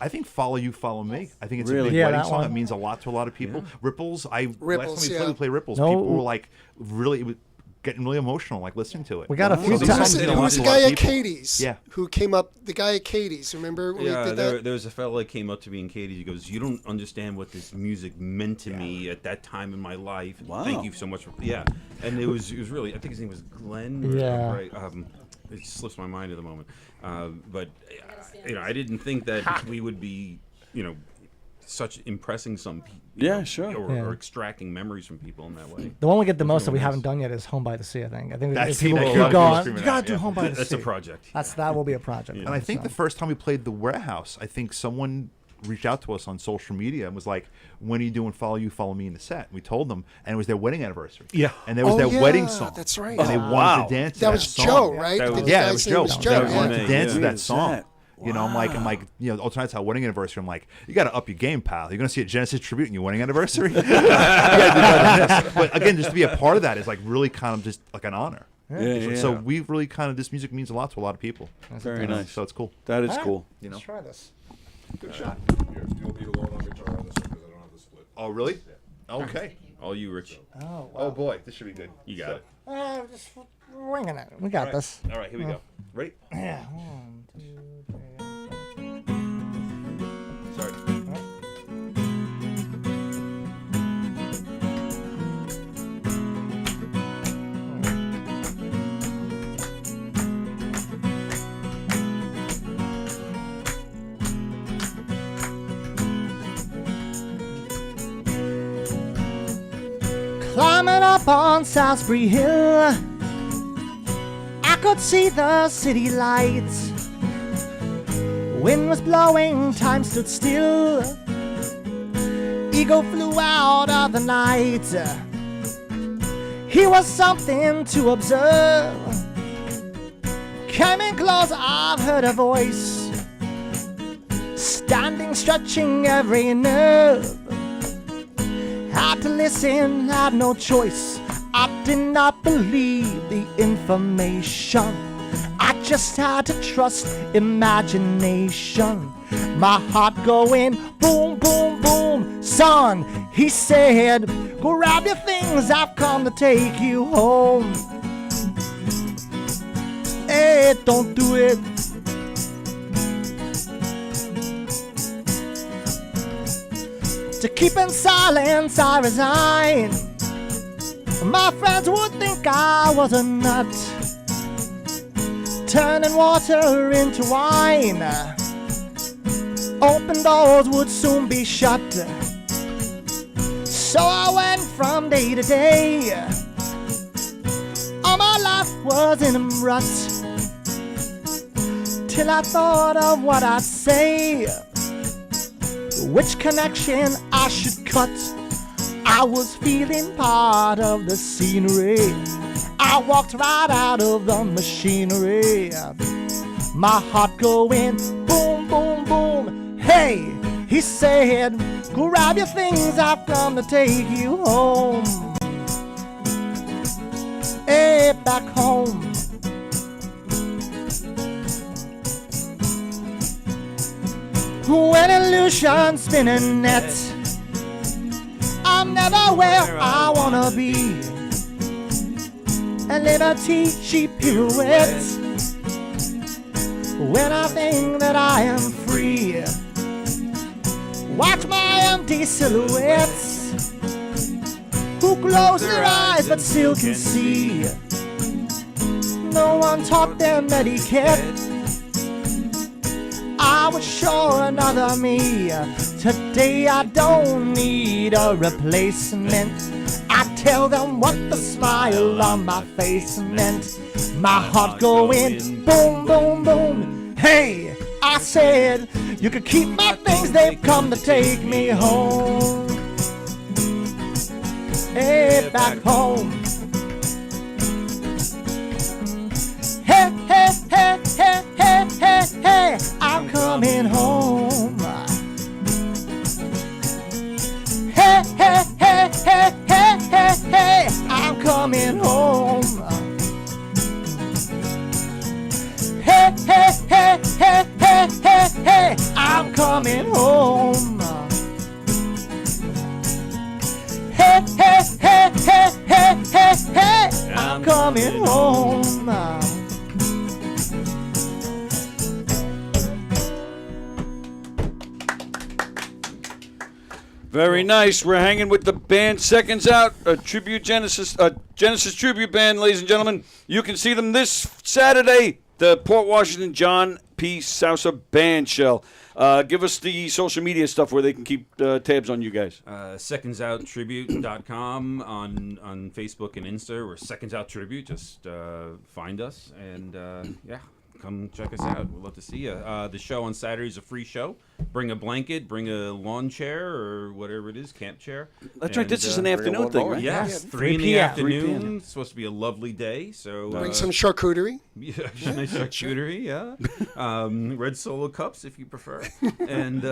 I think "Follow You, Follow Me." I think it's Really? a big Yeah, wedding that song. one. It means a lot to a lot of people. Ripples. Last Ripples, time we yeah. played Ripples, No. people were like really getting really emotional, like listening to it. We got a few So these times. songs mean a Who lot was to the a lot guy of at people. Katie's? Yeah. Who came up? The guy at Katie's. Remember when we Yeah, did that? there was a fella that came up to me in Katie. He goes, "You don't understand what this music meant to me at that time in my life. Wow. Thank you so much for And it was really. I think his name was Glenn. or- Yeah. Right, it slips my mind at the moment. But I didn't think that we would be, such impressing some people. Yeah, sure. Yeah. Or extracting memories from people in that way. The one we get the most that we nice. haven't done yet is Home by the Sea. I think. I think That's- if people that keep people are going. screaming You gotta out, do yeah. Home by the Sea. That's a project. That will be a project. And I think the first time we played the Warehouse, I think someone reached out to us on social media and was like, "When are you doing Follow You, Follow Me in the set?" We told them, and it was their wedding anniversary. Yeah. And there was Oh, their yeah, wedding song. that's right. And they Oh, wanted wow. to dance to That was song. Joe, right? That was- The Yeah, it guy's was name Joe. was They Joe. wanted Yeah. to dance to Yeah. that song. That. You know, I'm like, oh, tonight's our wedding anniversary. I'm like, you got to up your game, pal. You're gonna see a Genesis tribute in your wedding anniversary. You gotta do better than this. But again, just to be a part of that is like really kind of just like an honor. Yeah, So we've really kind of this music means a lot to a lot of people. Very nice. So it's cool. That is All right. cool. You know. Let's try this. Good shot. You'll be alone on guitar on this one because I don't have the split. Oh really? Okay. All you, Rich. Oh. Wow. Oh boy, this should be good. You got it. Just winging it. We got this. All right, here we go. Ready? Yeah. 1, 2, 3. Sorry. Climbing up on Salisbury Hill, I could see the city lights. Wind was blowing, time stood still. Eagle flew out of the night. He was something to observe. Coming close, I've heard a voice, standing, stretching every nerve. Had to listen, had no choice. I did not believe the information. I just had to trust imagination. My heart going boom, boom, boom. Son, he said, grab your things, I've come to take you home. Hey, don't do it. To keep in silence, I resign. My friends would think I was a nut, turning water into wine. Open doors would soon be shut. So I went from day to day. All my life was in a rut, till I thought of what I'd say, which connection I should cut. I was feeling part of the scenery. I walked right out of the machinery. My heart going boom, boom, boom. Hey, he said, grab your things, I've come to take you home. Hey, back home. When illusions spin a net, I'm never where I wanna be. And liberty, she pirouettes. When I think that I am free, watch my empty silhouettes, who close their eyes but still can see. No one taught them etiquette. I was sure another me. Today I don't need a replacement. I tell them what the smile on my face meant. My heart going boom, boom, boom. Hey, I said, you can keep my things, they've come to take me home. Hey, back home. Hey, hey, hey, hey, hey, hey, hey, I'm coming home. Hey, hey, hey, hey, hey, hey, hey, I'm coming home. Hey, hey, hey, hey, hey, hey, hey, I'm coming home. Hey, hey, hey, hey, hey, hey, hey, I'm coming home. Very nice. We're hanging with the band Seconds Out, a tribute Genesis tribute band, ladies and gentlemen. You can see them this Saturday, the Port Washington John P. Sousa Band Shell. Give us the social media stuff where they can keep tabs on you guys. SecondsOutTribute.com on Facebook and Insta, or Seconds Out Tribute. Just find us and come check us out. We'd love to see you. The show on Saturday is a free show. Bring a blanket, bring a lawn chair or whatever it is, camp chair. That's right. This is an afternoon thing, right? Yes, 3 in the 3 p.m. afternoon. It's supposed to be a lovely day. So Bring some charcuterie. Yeah, nice charcuterie, yeah. Red Solo cups if you prefer. And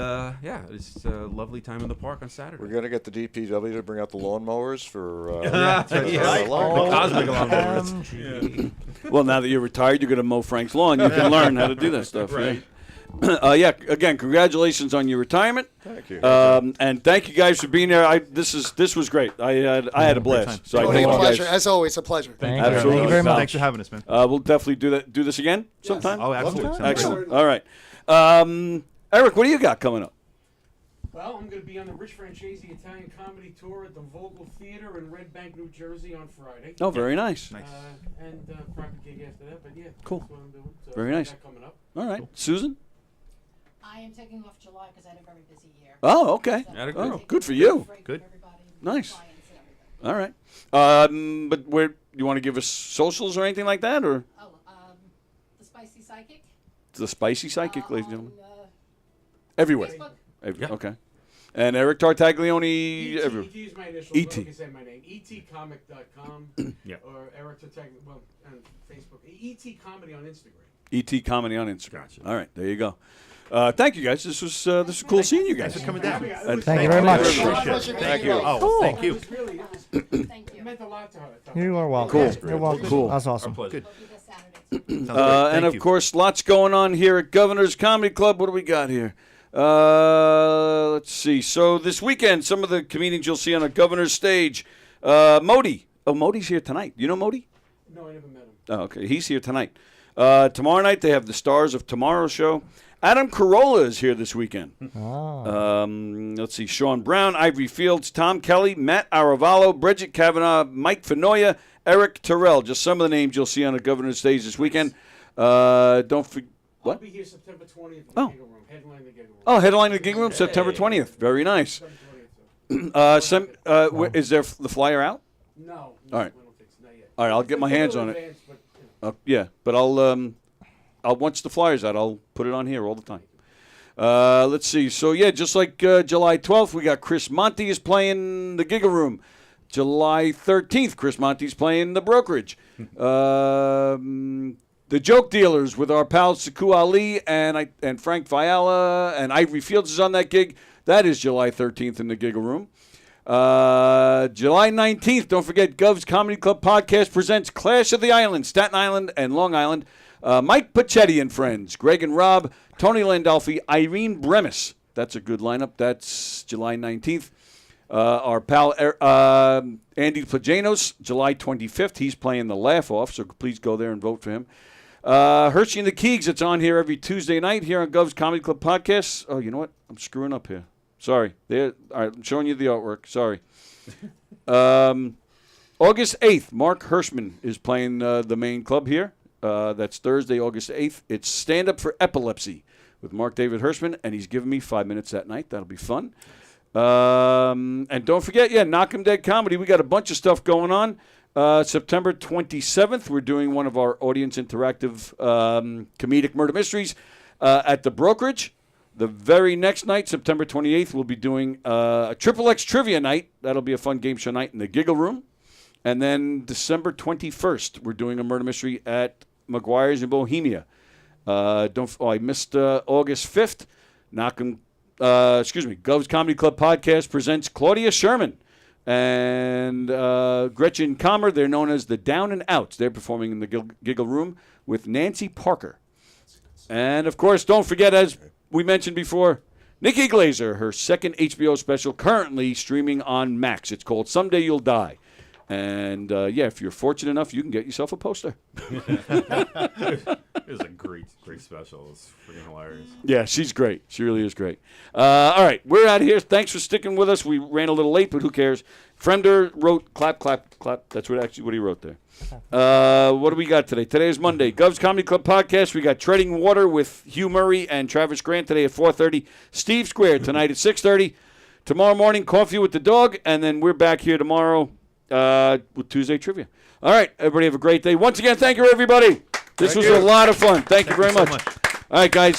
it's a lovely time in the park on Saturday. We're going to get the DPW to bring out the lawnmowers for... The cosmic lawnmowers. OMG. Well, now that you're retired, you're going to mow Frank's lawn. You can learn how to do that stuff. Right. Again, congratulations on your retirement. Thank you. And thank you guys for being there. This was great. I had a blast. So I Oh, thank a you pleasure. guys. As always, a pleasure. Thank Absolutely. you very much. Thanks for having us, man. We'll definitely do this again sometime. Oh, absolutely. Excellent. All right. Eric, what do you got coming up? Well, I'm going to be on the Rich Francesi Italian Comedy Tour at the Vogel Theater in Red Bank, New Jersey on Friday. Oh, very nice. And private gig after that, but yeah, Cool. that's what I'm doing. So Very nice. that coming up. All right. Susan? I am taking off July because I had a very busy year. Oh, okay. So Atta I'm good. taking Good for a you. break Good. from everybody, Nice. clients and everything. All right. But where you want to give us socials or anything like that, or Oh, the Spicy Psychic. the Spicy Psychic, ladies and on, gentlemen? Everywhere. Facebook. Okay. And Eric Tartaglione, ET everywhere. is my initials. ET. Like I said, my name. etcomic.com. Yeah. Or Eric Tartaglione, well, on Facebook. ET Comedy on Instagram. ET Comedy on Instagram. Gotcha. All right, there you go. Thank you guys. This was cool seeing you guys. Thanks for coming down. And Thank you very much. Thank you. Oh, thank you. It was really, Thank you. it meant a lot to her. You are welcome. Cool. You're welcome. Cool. That's awesome. Pleasure. We'll be this Saturday too. Sounds great. And Thank of you. course, lots going on here at Governor's Comedy Club. What do we got here? Let's see. So this weekend, some of the comedians you'll see on a Governor's stage. Modi. Oh, Modi's here tonight. You know Modi? No, I never met him. Oh, okay. He's here tonight. Tomorrow night, they have the Stars of Tomorrow show. Adam Carolla is here this weekend. Oh. Let's see. Sean Brown, Ivory Fields, Tom Kelly, Matt Aravallo, Bridget Kavanaugh, Mike Fenoya, Eric Terrell. Just some of the names you'll see on the Governor's stage this weekend. Don't forget. I'll What? be here September 20th in Oh. the Giggle Room. Headline the Giggle Room. Oh, headline the gig room, September 20th. Very nice. September 20th, so. Is there the flyer out? No. All right. I don't think so. Not yet. All right, I'll get my It's a hands little on it. advanced, but, you know. Yeah, but I'll once the flyer's out, I'll put it on here all the time. Let's see. So yeah, just like July 12th, we got Chris Monty is playing the Giggle Room. July 13th, Chris Monty's playing the Brokerage. The Joke Dealers with our pal Saku Ali and Frank Fiala and Ivory Fields is on that gig. That is July 13th in the Giggle Room. July 19th, don't forget, Gov's Comedy Club Podcast presents Clash of the Island, Staten Island and Long Island. Mike Pachetti and friends, Greg and Rob, Tony Landolfi, Irene Bremis. That's a good lineup. That's July 19th. Our pal Andy Plajanos, July 25th. He's playing the Laugh Off, so please go there and vote for him. Hershey and the Keegs, it's on here every Tuesday night here on Gov's Comedy Club Podcast. Oh, you know what? I'm screwing up here. Sorry. There. All right, I'm showing you the artwork. Sorry. August 8th, Mark Hirschman is playing the main club here. That's Thursday, August 8th. It's Stand Up for Epilepsy with Mark David Hirschman, and he's giving me 5 minutes that night. That'll be fun. And don't forget, Knockem Dead Comedy. We got a bunch of stuff going on. September 27th, we're doing one of our audience interactive comedic murder mysteries at the Brokerage. The very next night, September 28th, we'll be doing a XXX Trivia Night. That'll be a fun game show night in the Giggle Room. And then December 21st, we're doing a murder mystery at McGuire's in Bohemia. I missed August 5th. Gov's Comedy Club Podcast presents Claudia Sherman and Gretchen Kammer. They're known as the Down and Outs. They're performing in the Giggle Room with Nancy Parker. And, of course, don't forget, as we mentioned before, Nikki Glazer, her second HBO special, currently streaming on Max. It's called Someday You'll Die. And, if you're fortunate enough, you can get yourself a poster. It was a great special. It's freaking hilarious. Yeah, she's great. She really is great. All right, we're out of here. Thanks for sticking with us. We ran a little late, but who cares? Fremder wrote clap, clap, clap. That's what he wrote there. What do we got today? Today is Monday. Gov's Comedy Club Podcast. We got Treading Water with Hugh Murray and Travis Grant today at 4:30. Steve Square tonight at 6:30. Tomorrow morning, Coffee with the Dog. And then we're back here tomorrow with Tuesday Trivia. All right, everybody have a great day. Once again, thank you, everybody. This was a lot of fun. Thank you very much. All right, guys.